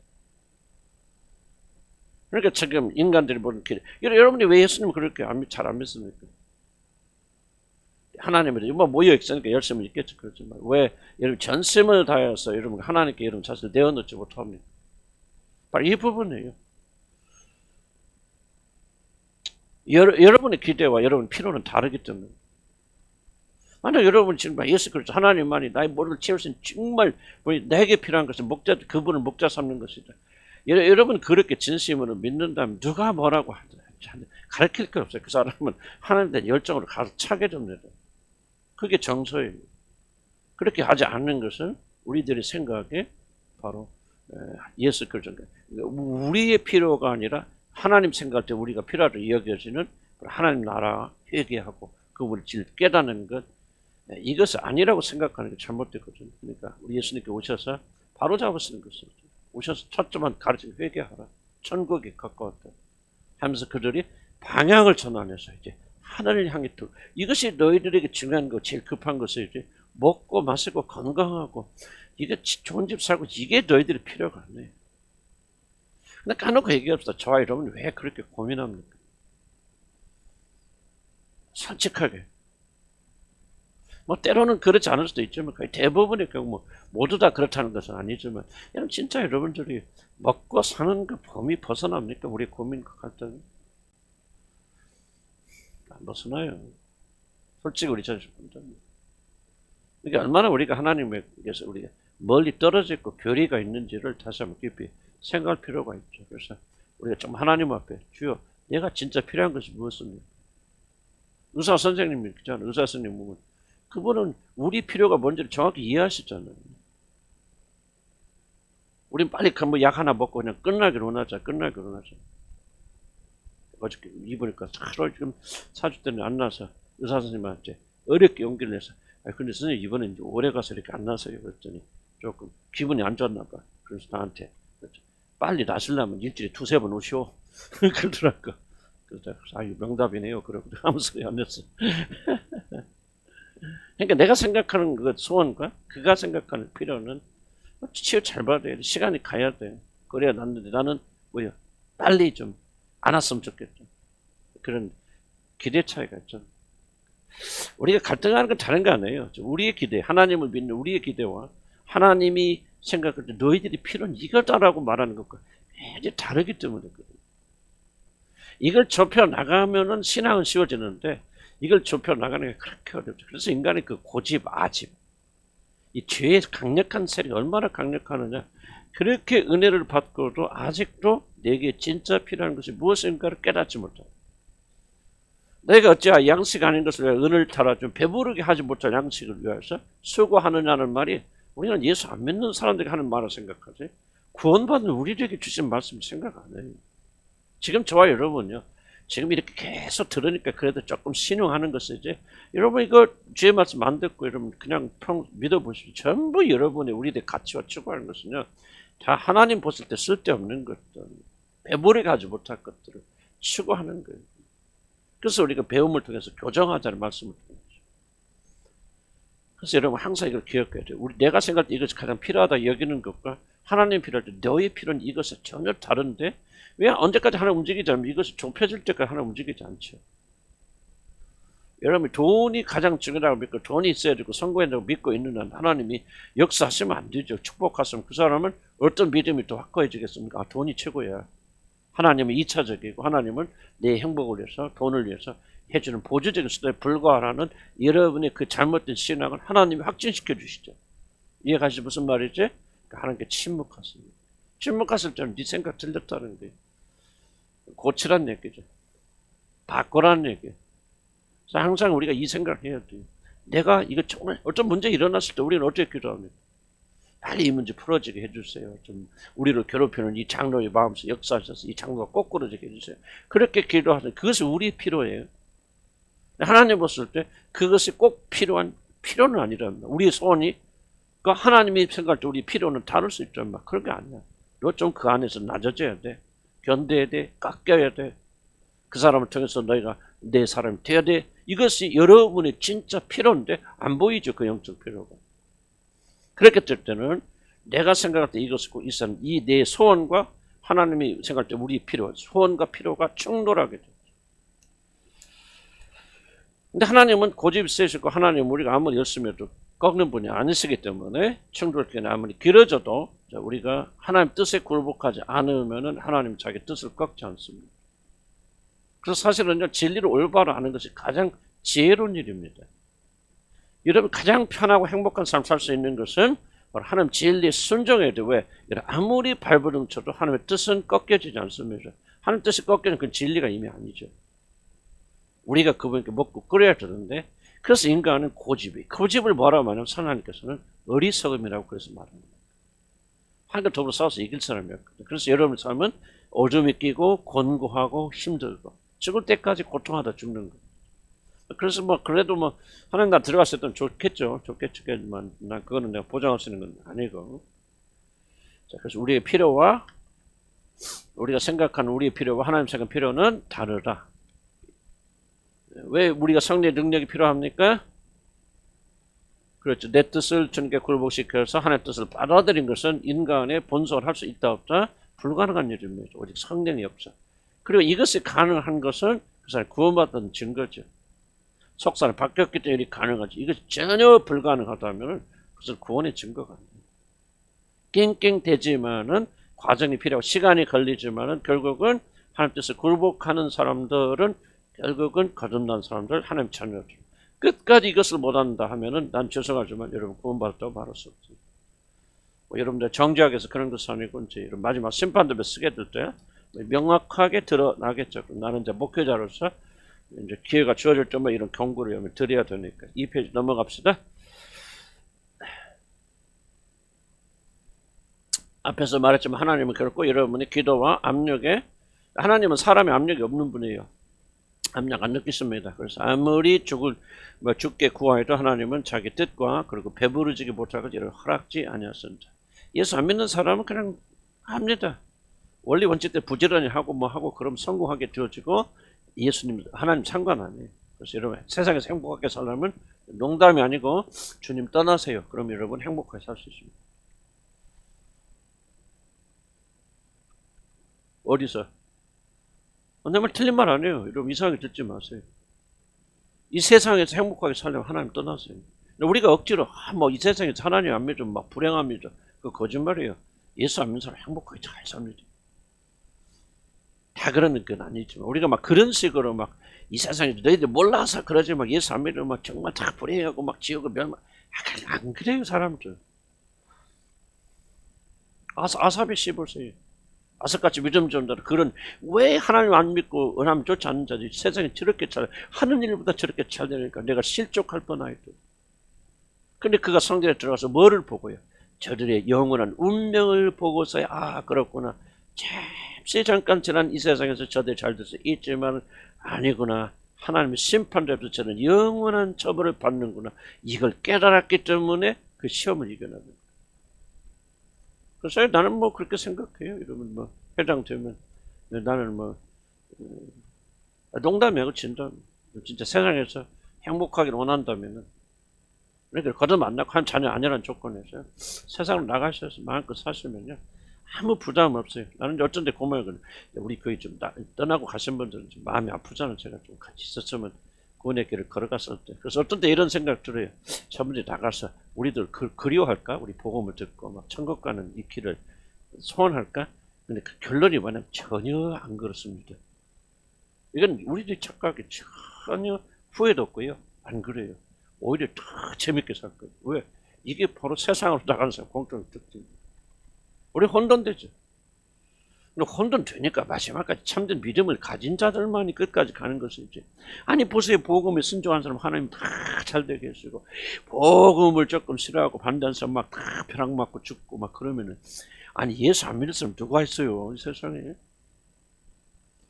Speaker 1: 그러니까 지금 인간들이 보는 길 여러분이 왜 예수님을 그렇게 잘 안 믿습니까? 하나님을 뭐 모여 있으니까 열심히 있겠죠. 그렇지만 왜 여러분 전심을 다해서 여러분 하나님께 여러분 자신을 내어놓지 못합니까? 바로 이 부분이에요. 여러분의 기대와 여러분의 필요는 다르기 때문에. 만약 여러분 지금 예수 그리스도 하나님만이 나의 모든 채울 수 있는 정말 내게 필요한 것은 목자, 그분을 목자 삼는 것이다. 여러분 그렇게 진심으로 믿는다면 누가 뭐라고 하든 가르칠 게 없어요. 그 사람은 하나님에 대한 열정으로 가득 차게 됩니다. 그게 정서예요. 그렇게 하지 않는 것은 우리들의 생각에 바로 예수 그리스도 우리의 필요가 아니라 하나님 생각할 때 우리가 필요하다고 여겨지는 하나님 나라 회개하고 그분을 깨닫는 것 이것은 아니라고 생각하는 게 잘못됐거든요. 그러니까 우리 예수님께 오셔서 바로 잡으시는 것이죠. 오셔서 첫째만 가르치고 회개하라. 천국에 가까웠다. 하면서 그들이 방향을 전환해서 이제 하늘을 향해 이것이 너희들에게 중요한 거 제일 급한 것이 이제 먹고 마시고 건강하고 이게 좋은 집 살고 이게 너희들이 필요가 아니에요. 근데 까놓고 얘기합시다. 저와 여러분 왜 그렇게 고민합니까? 솔직하게. 뭐 때로는 그렇지 않을 수도 있지만 거의 대부분의 경우 뭐 모두 다 그렇다는 것은 아니지만 여러분 진짜 여러분들이 먹고 사는 그 범위 벗어납니까? 우리 고민 같은 안 벗어나요. 솔직히 우리 자신 본답니다. 그러니까 얼마나 우리가 하나님에게서 우리가 멀리 떨어져 있고 교리가 있는지를 다시 한번 깊이 생각할 필요가 있죠. 그래서 우리가 좀 하나님 앞에 주여 내가 진짜 필요한 것이 무엇입니까? 의사 선생님이 있잖아요. 의사 선생님은 그분은 우리 필요가 뭔지를 정확히 이해하시잖아요. 우린 빨리 약 하나 먹고 그냥 끝나기를 원하자. 어저께 입으니까 하루 지금 사주때문에 안 나서 의사 선생님한테 어렵게 용기를 내서 근데 선생님 이번에 이제 오래 가서 이렇게 안 나서요. 그랬더니 조금 기분이 안 좋았나 봐. 그래서 나한테 빨리 나시려면 일주일에 2-3번 오시오. 그러더라고. 그래서 명답이네요. 그러고 아무 소리 안 냈어. 그러니까 내가 생각하는 그 소원과 그가 생각하는 필요는 치유 잘 받아야 돼. 시간이 가야 돼. 그래야 낫는데 나는 뭐야 빨리 좀 안 왔으면 좋겠죠. 그런 기대 차이가 있죠. 우리가 갈등하는 건 다른 거 아니에요. 우리의 기대, 하나님을 믿는 우리의 기대와 하나님이 생각할 때 너희들이 필요는 이거다라고 말하는 것과 굉장히 다르기 때문에 그래요. 이걸 좁혀 나가면은 신앙은 쉬워지는데 이걸 좁혀 나가는 게 그렇게 어렵죠. 그래서 인간의 그 고집, 아집, 이 죄의 강력한 세력이 얼마나 강력하느냐. 그렇게 은혜를 받고도 아직도 내게 진짜 필요한 것이 무엇인가를 깨닫지 못하고 내가 어찌 양식 아닌 것을 위해 은을 타라 좀 배부르게 하지 못할 양식을 위해서 수고하느냐는 말이 우리는 예수 안 믿는 사람들이 하는 말을 생각하지 구원받은 우리에게 주신 말씀 생각 안 해요. 지금 저와 여러분요. 지금 이렇게 계속 들으니까 그래도 조금 신용하는 것이지. 여러분 이거 주의 말씀 안 듣고 여러분 그냥 믿어보시죠. 전부 여러분의 우리의 가치와 추구하는 것은요. 다 하나님 보실 때 쓸데없는 것들, 배부르게 하지 못할 것들을 추구하는 거예요. 그래서 우리가 배움을 통해서 교정하자는 말씀을 통해서. 그래서 여러분 항상 이걸 기억해야 돼요. 내가 생각할 때 이것이 가장 필요하다 여기는 것과 하나님 필요할 때 너의 필요는 이것은 전혀 다른데 왜 언제까지 하나 움직이지 않으면 이것이 좁혀질 때까지 하나 움직이지 않죠. 여러분이 돈이 가장 중요하다고 믿고 돈이 있어야 되고 성공해야 되고 믿고 있는 한 하나님이 역사하시면 안 되죠. 축복하시면 그 사람은 어떤 믿음이 더 확고해지겠습니까? 돈이 최고야. 하나님은 2차적이고 하나님은 내 행복을 위해서 돈을 위해서 해주는 보조적인 수단에 불과하라는 여러분의 그 잘못된 신앙을 하나님이 확진시켜 주시죠. 이해가시죠? 무슨 말이지? 하나님께 침묵하십니다. 침묵했을 때는 네 생각 틀렸다는 거예요. 고치란 얘기죠. 바꾸라는 얘기예요. 그래서 항상 우리가 이 생각을 해야 돼요. 내가 이거 정말 어떤 문제 일어났을 때 우리는 어떻게 기도합니까? 빨리 이 문제 풀어지게 해주세요. 좀 우리를 괴롭히는 이 장로의 마음속 역사하셔서 이 장로가 꼬꾸러지게 해주세요. 그렇게 기도하세요. 그것이 우리 필요예요. 하나님 봤을 때 그것이 꼭 필요한 필요는 아니랍니다. 우리의 소원이 그러니까 하나님이 생각할 때 우리 필요는 다를 수 있죠. 막 그런 게 아니야. 너 좀 그 안에서 낮아져야 돼. 견뎌야 돼. 깎여야 돼. 그 사람을 통해서 너희가 내 사람이 돼야 돼. 이것이 여러분의 진짜 필요인데 안 보이죠. 그 영적 필요가. 그렇게 될 때는 내가 생각할 때 이것을 꼭 있어야 이 내 소원과 하나님이 생각할 때 우리 필요, 소원과 필요가 충돌하게 돼요. 근데 하나님은 고집이 세시고 하나님은 우리가 아무리 열심히 해도 꺾는 분이 아니시기 때문에 충돌기는 아무리 길어져도 우리가 하나님 뜻에 굴복하지 않으면 하나님 자기 뜻을 꺾지 않습니다. 그래서 사실은 진리를 올바로 아는 것이 가장 지혜로운 일입니다. 여러분 가장 편하고 행복한 삶 살 수 있는 것은 하나님 진리에 순종해야 돼. 왜? 아무리 발버둥 쳐도 하나님의 뜻은 꺾여지지 않습니다. 하나님 뜻이 꺾이는 그 진리가 이미 아니죠. 우리가 그분께 먹고 끓여야 되는데 그래서 인간은 고집을 뭐라고 말하면 하나님께서는 어리석음이라고 그래서 말합니다. 하나님과 더불어 싸워서 이길 사람이었거든요. 그래서 여러분의 삶은 어둠이 끼고 곤고하고 힘들고 죽을 때까지 고통하다 죽는 거예요. 그래서 그래도 하나님 나 들어갔을 때는 좋겠지만 난 그거는 내가 보장할 수 있는 건 아니고. 자, 그래서 우리의 필요와 우리가 생각하는 우리의 필요와 하나님 생각하는 필요는 다르다. 왜 우리가 성령의 능력이 필요합니까? 그렇죠. 내 뜻을 주님께 굴복시켜서 하나님의 뜻을 받아들인 것은 인간의 본성을 할 수 있다 없다 불가능한 일입니다. 오직 성령의 역사. 그리고 이것이 가능한 것은 그 사람이 구원받은 증거죠. 속사는 바뀌었기 때문에 가능하지. 이것이 전혀 불가능하다면 그것은 구원의 증거가 아니에요. 낑낑대지만은 과정이 필요하고 시간이 걸리지만은 결국은 하나님 뜻을 굴복하는 사람들은 결국은 거듭난 사람들 하나님 자녀죠. 끝까지 이것을 못한다 하면은 난 죄송하지만 여러분 구원받았다고 말할 수 없습니다. 여러분들 정죄학에서 그런 것이 아니고 이제 이런 마지막 심판대에 쓰게 될 때 명확하게 드러나겠죠. 나는 이제 목회자로서 이제 기회가 주어질 때만 이런 경고를 드려야 되니까 2페이지 넘어갑시다. 앞에서 말했지만 하나님은 결코 여러분의 기도와 압력에 하나님은 사람의 압력이 없는 분이에요. 압력 안 느끼십니다. 그래서 아무리 죽게 구하여도 하나님은 자기 뜻과 그리고 배부르지게 못하고 이를 허락지 아니었습니다. 예수 안 믿는 사람은 그냥 합니다. 원리 원칙 때 부지런히 하고 뭐 하고 그럼 성공하게 되어지고 예수님 하나님 상관 안 해요. 그래서 여러분 세상에서 행복하게 살려면 농담이 아니고 주님 떠나세요. 그럼 여러분 행복하게 살 수 있습니다. 어디서? 내 말 틀린 말 아니에요. 여러분 이상하게 듣지 마세요. 이 세상에서 행복하게 살려면 하나님 떠나세요. 우리가 억지로 뭐 이 세상에서 하나님 안 믿으면 막 불행합니다. 그거 거짓말이에요. 예수 안 믿는 사람 행복하게 잘 삽니다. 다 그러는 건 아니지만 우리가 막 그런 식으로 막 이 세상에 너희들 몰라서 그러지 막 예수 안 믿으면 막 정말 다 불행하고 막 지옥을 멸망 안 그래요 사람들. 아삽이 씹으세요. 아삭같이 믿음 좋은 자들 그런 왜 하나님 안 믿고 하나님 좋지 않는 자들이 세상에 저렇게 잘 하는 일보다 저렇게 잘 되니까 내가 실족할 뻔하였다. 근데 그가 성전에 들어가서 뭐를 보고요? 저들의 영원한 운명을 보고서야 그렇구나. 잠시 잠깐 지난 이 세상에서 저들 잘 돼서 있지만 아니구나. 하나님의 심판대로서 저는 영원한 처벌을 받는구나. 이걸 깨달았기 때문에 그 시험을 이겨나가는. 그래서 나는 뭐 그렇게 생각해요. 여러분 뭐 해당되면 나는 뭐 농담이고 진담. 진짜 세상에서 행복하기를 원한다면은 그러니까 거듭 만나고 한 자녀 아니라는 조건에서 세상으로 나가셔서 마음껏 사시면요 아무 부담 없어요. 나는 어쩐 데 고마워요. 우리 거의 좀 떠나고 가신 분들은 좀 마음이 아프잖아요. 제가 좀 같이 있었으면 구원의 길을 걸어갔을 때. 그래서 어떤 때 이런 생각 들어요. 저분들이 나가서 우리들 그리워할까? 우리 복음을 듣고 막 천국 가는 이 길을 소원할까? 근데 그 결론이 뭐냐면 전혀 안 그렇습니다. 이건 우리들이 착각이 전혀 후회도 없고요. 안 그래요. 오히려 더 재밌게 살 거예요. 왜? 이게 바로 세상으로 나가는 사람 공통의 특징입니다. 우리 혼돈되죠. 근데 혼돈되니까 마지막까지 참된 믿음을 가진 자들만이 끝까지 가는 것이지. 아니 보세요. 복음에 순종한 사람 하나님 다 잘되게 해주고 복음을 조금 싫어하고 반대하는 사람 막 다 벼락 맞고 죽고 막 그러면은 아니 예수 안 믿는 사람 누가 있어요 이 세상에.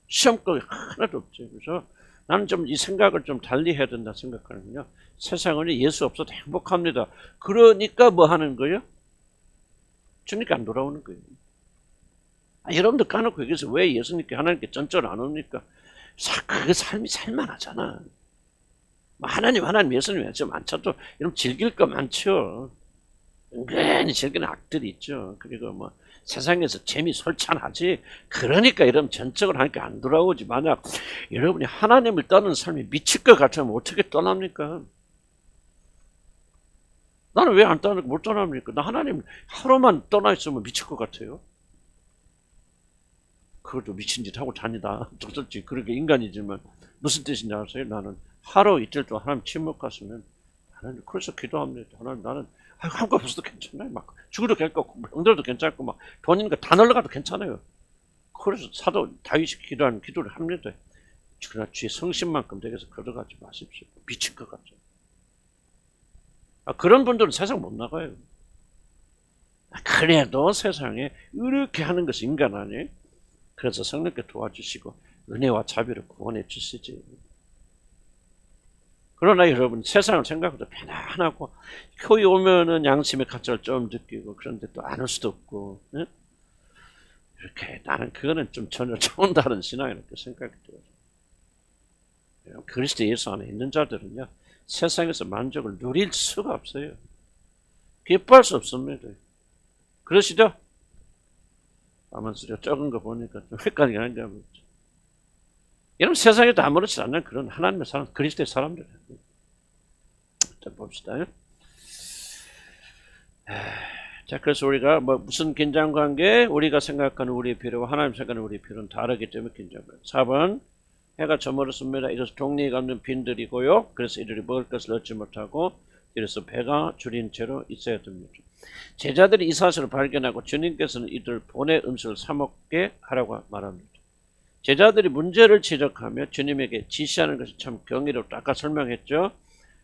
Speaker 1: 시험거리 하나도 없죠. 그래서 나는 좀 이 생각을 좀 달리 해야 된다 생각하는군요. 세상은 예수 없어도 행복합니다. 그러니까 뭐 하는 거예요? 주님께 안 돌아오는 거예요. 여러분들 까놓고 여기서 왜 예수님께 하나님께 전절 안 옵니까? 그 삶이 살만하잖아. 하나님 예수님 좀 많죠. 여러분 즐길 거 많죠. 은근히 즐기는 악들이 있죠. 그리고 뭐 세상에서 재미 솔찬하지. 그러니까 여러분 전적으로 하나님께 안 돌아오지. 만약 여러분이 하나님을 떠나는 삶이 미칠 것 같으면 어떻게 떠납니까? 나는 왜 안 떠나고 못 떠납니까? 나 하나님 하루만 떠나 있으면 미칠 것 같아요. 그것도 미친 짓 하고 다니다. 솔직히 그렇게 인간이지만 무슨 뜻인지 아세요? 나는 하루 이틀 동안 하나님 침묵했으면 나는 그래서 기도합니다. 하나님 나는 한국 없어도 괜찮아요. 막 죽어도 괜찮고 병들어도 괜찮고 막 돈 있는 거 다 날라가도 괜찮아요. 그래서 사도 다윗이 기도하는 기도를 합니다. 그러나 주의 성심만큼 내게서 걸어가지 마십시오. 미칠 것 같죠. 그런 분들은 세상 못 나가요. 그래도 세상에 이렇게 하는 것이 인간 아니에요? 그래서 성령께 도와주시고 은혜와 자비를 구원해 주시지. 그러나 여러분 세상을 생각해도 편안하고 교회 오면은 양심의 가치를 좀 느끼고 그런데 또 안 올 수도 없고 네? 이렇게 나는 그거는 좀 전혀 좋은 다른 신앙이라고 생각이 들어요. 그리스도 예수 안에 있는 자들은요 세상에서 만족을 누릴 수가 없어요. 기뻐할 수 없습니다. 그러시죠? 아무튼 적은 거 보니까 좀 헷갈리긴 한데 여러분 세상에도 아무렇지 않는 그런 하나님의 사람, 그리스도의 사람들. 자 봅시다. 자 그래서 우리가 뭐 무슨 긴장관계? 우리가 생각하는 우리의 필요와 하나님 생각하는 우리의 필요는 다르기 때문에 긴장관계. 4번 해가 저물었습니다. 이래서 동리가 없는 빈들이고요. 그래서 이들이 먹을 것을 얻지 못하고 이래서 배가 줄인 채로 있어야 됩니다. 제자들이 이 사실을 발견하고 주님께서는 이들 본의 음식을 사 먹게 하라고 말합니다. 제자들이 문제를 지적하며 주님에게 지시하는 것이 참 경이롭다. 아까 설명했죠.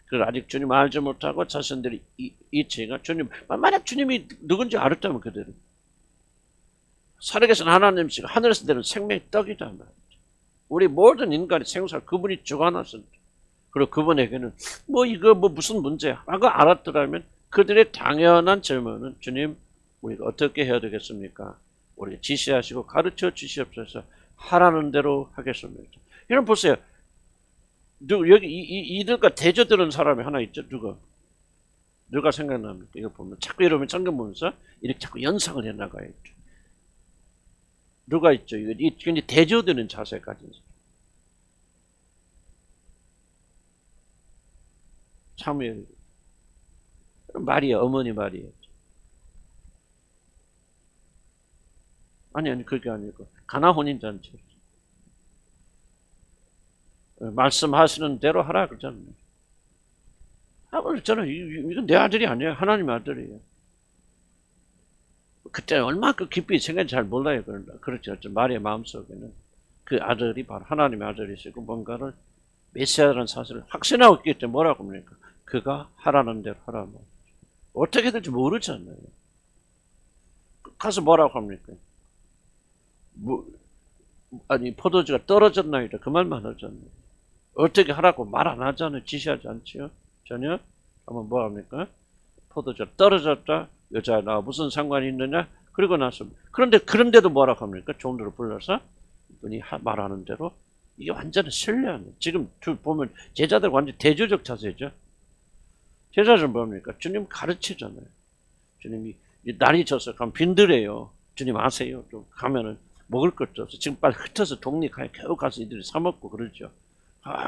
Speaker 1: 그걸 아직 주님 알지 못하고 자신들이 이치가 주님 만약 주님이 누군지 알았다면 그대로 살아계신 하나님이시고 하늘에서 내는 생명의 떡이다. 우리 모든 인간의 생사를 그분이 주관하셨다. 그리고 그분에게는 뭐 이거 뭐 무슨 문제야 라고 알았더라면 그들의 당연한 질문은 주님 우리가 어떻게 해야 되겠습니까? 우리가 지시하시고 가르쳐 주시옵소서. 하라는 대로 하겠습니다. 여러분 보세요. 여기 이들과 대조되는 사람이 하나 있죠. 누가 생각납니까? 이거 보면 자꾸 여러분 성경 보면서 이렇게 자꾸 연상을 해나가요. 누가 있죠? 이게 굉장히 대조되는 자세 가진 사무엘. 마리아, 어머니 마리아. 아니 그게 아니고 가나 혼인잔치. 말씀하시는 대로 하라 그러잖아요. 그랬잖아요. 이건 내 아들이 아니에요. 하나님의 아들이에요. 그때 얼마나 깊이 생각인지 잘 몰라요. 그렇죠. 마리아 마음속에는 그 아들이 바로 하나님의 아들이시고 뭔가를 메시아라는 사실을 확신하고 있기 때문에 뭐라고 합니까? 그가 하라는 대로 하라. 어떻게 될지 모르잖아요. 가서 뭐라고 합니까? 아니 포도주가 떨어졌나이다. 그 말만 하잖아요. 어떻게 하라고 말 안 하잖아요. 지시하지 않지요. 전혀. 한번 뭐 합니까? 포도주가 떨어졌다. 여자 나와 무슨 상관이 있느냐? 그리고 나서 그런데도 뭐라고 합니까? 종들을 불러서 이분이 말하는 대로 이게 완전히 신뢰하는. 지금 보면 제자들 완전 대조적 자세죠. 제자들은 뭡니까? 주님 가르치잖아요. 주님이 날이 져서 가면 빈들해요. 주님 아세요? 좀 가면은 먹을 것도 없어. 지금 빨리 흩어서 독립하여 겨우 가서 이들이 사 먹고 그러죠.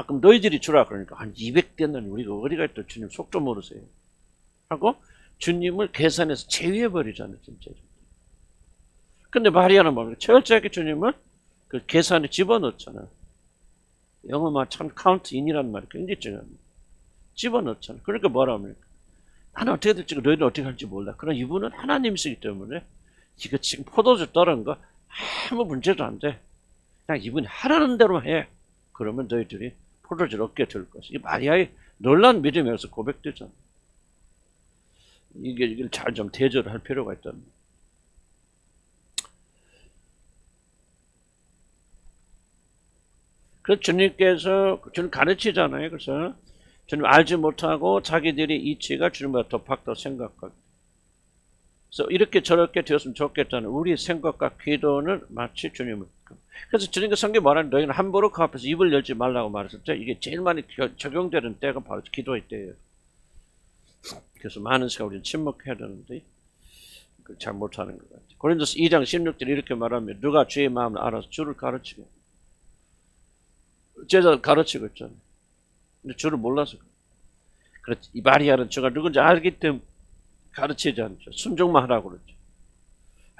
Speaker 1: 그럼 너희들이 주라 그러니까 한 200대는 우리가 어디가 또 주님 속 좀 모르세요. 하고 주님을 계산해서 제외해버리잖아요. 진짜. 근데 마리아는 뭡니까? 철저하게 주님을 그 계산에 집어넣잖아요. 영어만 참 카운트인이라는 말이 굉장히 중요합니다. 집어넣잖아요. 그러니까 뭐라 합니까? 나는 어떻게 될지 너희는 어떻게 할지 몰라. 그러나 이분은 하나님이시기 때문에 이거 지금 포도주 떨은 거 아무 문제도 안 돼. 그냥 이분이 하라는 대로 해. 그러면 너희들이 포도주를 얻게 될 것이. 이 마리아의 놀라운 믿음에서 고백되잖아. 이걸 잘 좀 대조를 할 필요가 있다는. 그래서 주님께서 주님 가르치잖아요. 그래서 주님 알지 못하고 자기들의 이치가 주님보다 더 박더 생각하고. 그래서 이렇게 저렇게 되었으면 좋겠다는 우리 생각과 기도는 마치 주님을. 그래서 주님과 성경에 말하는 너희는 함부로 그 앞에서 입을 열지 말라고 말했었죠. 이게 제일 많이 적용되는 때가 바로 기도의 때예요. 그래서 많은 시간 우리는 침묵해야 되는데 그걸 잘 못하는 것 같아요. 고린도서 2장 16절 이렇게 말하면 누가 주의 마음을 알아서 주를 가르치게. 제자 가르치고 있잖아요. 근데 주를 몰라서 그렇지. 이 마리아는 주가 누군지 알기 때문에 가르치지 않죠. 순종만 하라고 그러죠.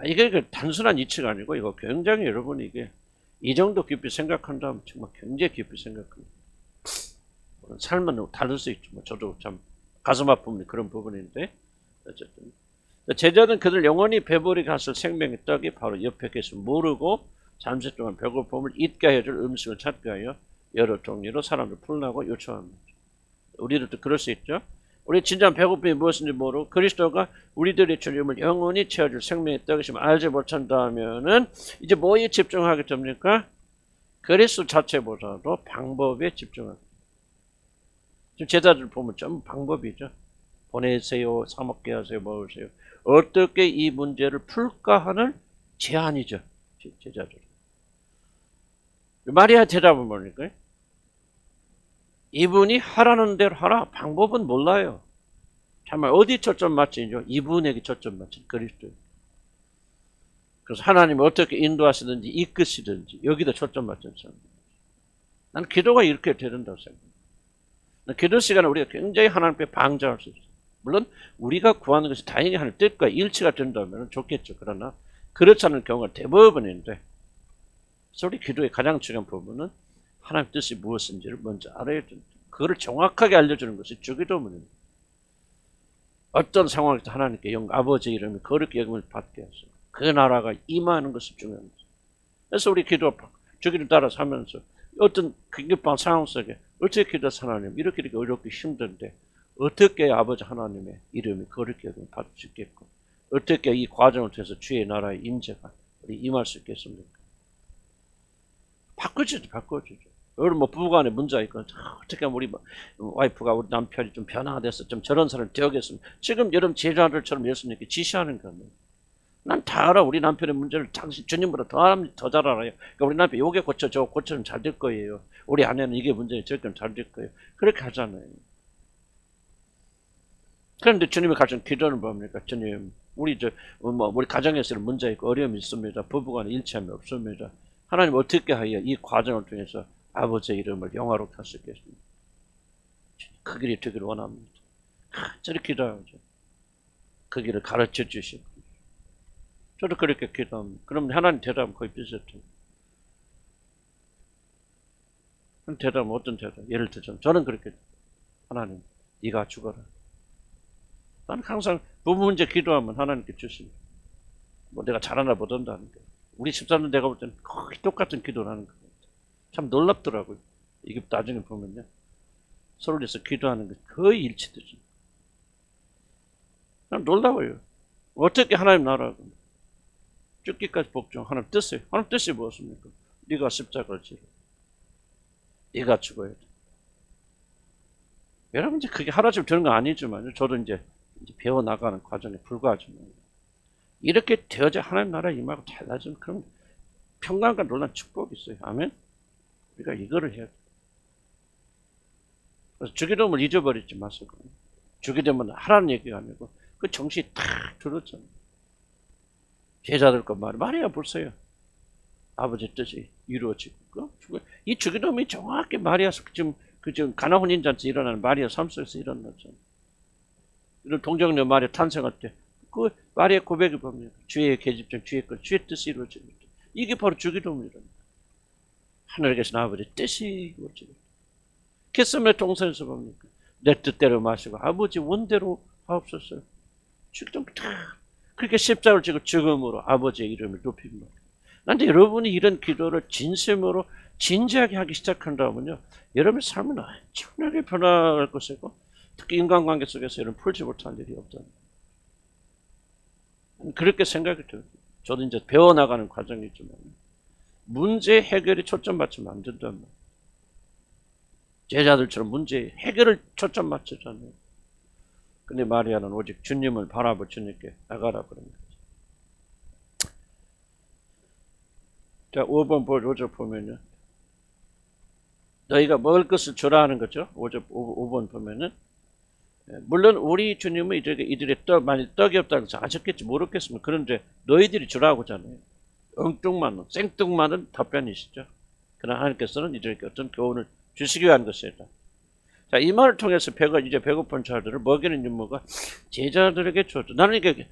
Speaker 1: 이게 단순한 이치가 아니고 이거 굉장히 여러분이 이게 이 정도 깊이 생각한다면 정말 굉장히 깊이 생각합니다. 삶은 다를 수 있죠. 저도 참 가슴 아픈 그런 부분인데 어쨌든 제자는 그들 영원히 배불리 갔을 생명의 떡이 바로 옆에 계신 모르고 잠시 동안 배고픔을 잊게 해줄 음식을 찾게 하여 여러 종류로 사람을 풀라고 요청합니다. 우리들도 그럴 수 있죠. 우리 진짜 배고픔이 무엇인지 모르고 그리스도가 우리들의 주님을 영원히 채워줄 생명의 떡이심을 알지 못한다면은 이제 뭐에 집중하게 됩니까? 그리스도 자체보다도 방법에 집중합니다. 지금 제자들 보면 전부 방법이죠. 보내세요, 사 먹게 하세요, 먹으세요. 어떻게 이 문제를 풀까 하는 제안이죠. 제자들. 마리아 대답은 뭡니까? 이분이 하라는 대로 하라. 방법은 몰라요. 정말 어디 초점 맞추죠? 이분에게 초점 맞춘 그리스도. 그래서 하나님이 어떻게 인도하시든지 이끄시든지 여기다 초점 맞췄어요. 나는 기도가 이렇게 되는다고 생각합니다. 기도 시간에 우리가 굉장히 하나님께 방자할 수 있어요. 물론 우리가 구하는 것이 다행히 하나님 뜻과 일치가 된다면 좋겠죠. 그러나 그렇지 않은 경우가 대부분인데 그래서 우리 기도의 가장 중요한 부분은 하나님 뜻이 무엇인지를 먼저 알아야 된다. 그거를 정확하게 알려주는 것이 주기도문입니다. 어떤 상황에서 하나님께 아버지 이름이 거룩히 여김을 받게 하시고 그 나라가 임하는 것이 중요합니다. 그래서 우리 주기를 따라서 하면서 어떤 긴급한 상황 속에 어떻게 기도해서 하나님 이렇게 어렵게 힘든데 어떻게 아버지 하나님의 이름이 거룩히 여김을 받을 수 있겠고 어떻게 이 과정을 통해서 주의 나라의 임재가 우리 임할 수 있겠습니까? 바꿔주죠. 여러분 뭐 부부간에 문제가 있고 어떻게 우리 와이프가 우리 남편이 좀 변화가 돼서 좀 저런 사람 되어겠습니까? 지금 여러분 제자들처럼 예수님께 지시하는 겁니다. 난 다 알아. 우리 남편의 문제를 당신 주님보다 더 잘 알아요. 그러니까 우리 남편 요게 고쳐 저거 고쳐면 잘 될 거예요. 우리 아내는 이게 문제예요. 저게 잘 될 거예요. 그렇게 하잖아요. 그런데 주님이 가르친 기도는 뭡니까? 주님, 우리 우리 가정에서는 문제 있고 어려움이 있습니다. 부부간에 일치함이 없습니다. 하나님 어떻게 하여 이 과정을 통해서 아버지의 이름을 영화롭게 할 수 있겠습니까? 그 길이 되기를 원합니다. 저렇게 기도하죠. 그 길을 가르쳐 주시고. 저도 그렇게 기도합니다. 그럼 하나님 대답은 거의 비슷해요. 대답은 어떤 대답? 예를 들자면 저는 그렇게 하나님 네가 죽어라. 나는 항상 부부 문제 기도하면 하나님께 주십니다. 뭐 내가 잘하나 보던다는 게. 우리 집사람 내가 볼 때는 거의 똑같은 기도를 하는 거예요. 참 놀랍더라고요. 이게 나중에 보면요. 서울에서 기도하는 게 거의 일치되죠. 참 놀라워요. 어떻게 하나님 나라고 죽기까지 복종 하나님 뜻이 무엇입니까? 네가 십자가를 지라. 네가 죽어야 돼. 여러분 이제 그게 하나씩 되는 건 아니지만 저도 이제 배워나가는 과정에 불과하지만 이렇게 되어져 하나님 나라 임하고 달라지면 그런 평강과 놀란 축복이 있어요. 아멘. 우리가 이거를 해야 돼. 그래서 주기도문을 잊어버리지 마세요. 주기도문은 하라는 얘기가 아니고 그 정신이 탁 들었잖아요. 제자들 것 말이야 보세요. 아버지 뜻이 이루어지고 이 주기도문이 정확히 마리아 지금 가나 혼인잔치 일어나는 마리아 삶 속에서 일어났잖아요. 이런 동정녀 마리아 탄생할 때 그 마리아 고백이 뭡니까? 주의 계집종 주의 뜻이 이루어집니다. 이게 바로 주기도문이랍니다. 하늘에 계신 아버지 뜻이 이루어집니다. 겟세마네 동산에서 뭡니까? 내 뜻대로 마시고 아버지 원대로 하옵소서. 주기도문 다 그렇게 십자가를 지고 죽음으로 아버지의 이름을 높입니다. 그런데 여러분이 이런 기도를 진심으로 진지하게 하기 시작한다면요, 여러분의 삶은 엄청나게 변화할 것이고 특히 인간관계 속에서 이런 풀지 못할 일이 없다. 그렇게 생각이 들어요. 저도 이제 배워나가는 과정이지만 문제 해결에 초점 맞추면 안 된단 말이에요. 제자들처럼 문제 해결을 초점 맞추잖아요. 근데 마리아는 오직 주님을 바라볼 주님께 나가라 그런 거죠. 자, 5번 보면요. 너희가 먹을 것을 주라 하는 거죠. 5번 보면은. 물론 우리 주님은 이들의 만약 떡이 없다고 해서 아셨겠지 모르겠으면 그런데 너희들이 주라고 하잖아요. 엉뚱만은 생뚱만은 답변이시죠. 그러나 하나님께서는 이들에게 어떤 교훈을 주시기 위한 것이다. 자, 이 말을 통해서 이제 배고픈 자들을 먹이는 임무가 제자들에게 주었죠. 나는 이게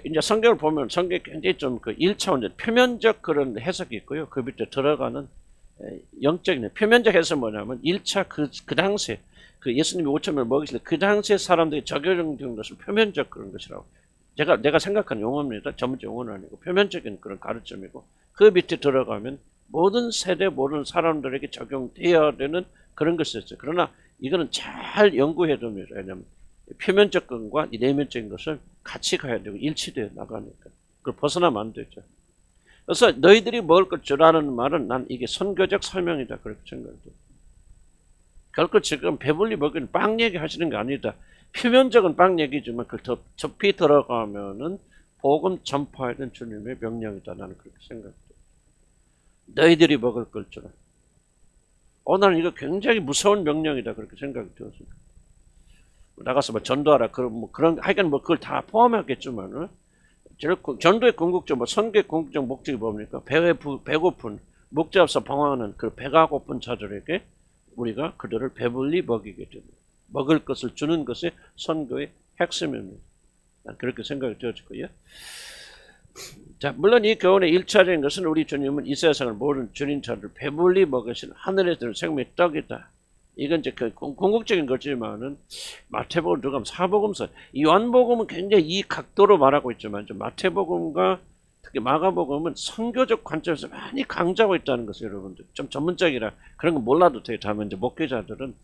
Speaker 1: 이제 성경을 보면 성경이 굉장히 좀 그 1차원적 표면적 그런 해석이 있고요. 그 밑에 들어가는 영적인 표면적 해석은 뭐냐면 1차 그 당시에 그 예수님이 5,000명을 먹이실 때 그 당시에 사람들이 적용된 것을 표면적 그런 것이라고. 내가 생각하는 용어입니다. 전문적 용어는 아니고 표면적인 그런 가르침이고 그 밑에 들어가면 모든 세대 모든 사람들에게 적용되어야 되는 그런 것이었어요. 그러나 이거는 잘 연구해야 됩니다. 왜냐하면 표면적 것과 내면적인 것을 같이 가야 되고 일치되어 나가니까. 그걸 벗어나면 안 되죠. 그래서 너희들이 먹을 것 주라는 말은 난 이게 선교적 설명이다 그렇게 생각해요. 결코 지금 배불리 먹이는 빵 얘기 하시는 게 아니다. 표면적인 빵 얘기지만 그걸 더 깊이 들어가면은 복음 전파하는 주님의 명령이다. 나는 그렇게 생각해요. 너희들이 먹을 걸 주라. 나는 이거 굉장히 무서운 명령이다. 그렇게 생각이 들었습니다. 나가서 뭐 전도하라. 하여간 그걸 다 포함하겠지만은, 전도의 궁극적, 선교의 궁극적 목적이 뭡니까? 배고픈, 목자 없어 방황하는 그 배가 고픈 자들에게 우리가 그들을 배불리 먹이게 됩니다. 먹을 것을 주는 것이 선교의 핵심입니다. 난 그렇게 생각이 되었고요. 자, 물론 이 교훈의 1차적인 것은 우리 주님은 이 세상을 모든 주님 자를 배불리 먹으신 하늘에 드는 생명의 떡이다. 이건 이제 그 궁극적인 거지만은 마태복음 들어가면 사복음서, 요한복음은 굉장히 이 각도로 말하고 있지만 마태복음과 특히 마가복음은 선교적 관점에서 많이 강조하고 있다는 것을 여러분들 좀 전문적이라 그런 거 몰라도 돼요. 다만 이제 목회자들은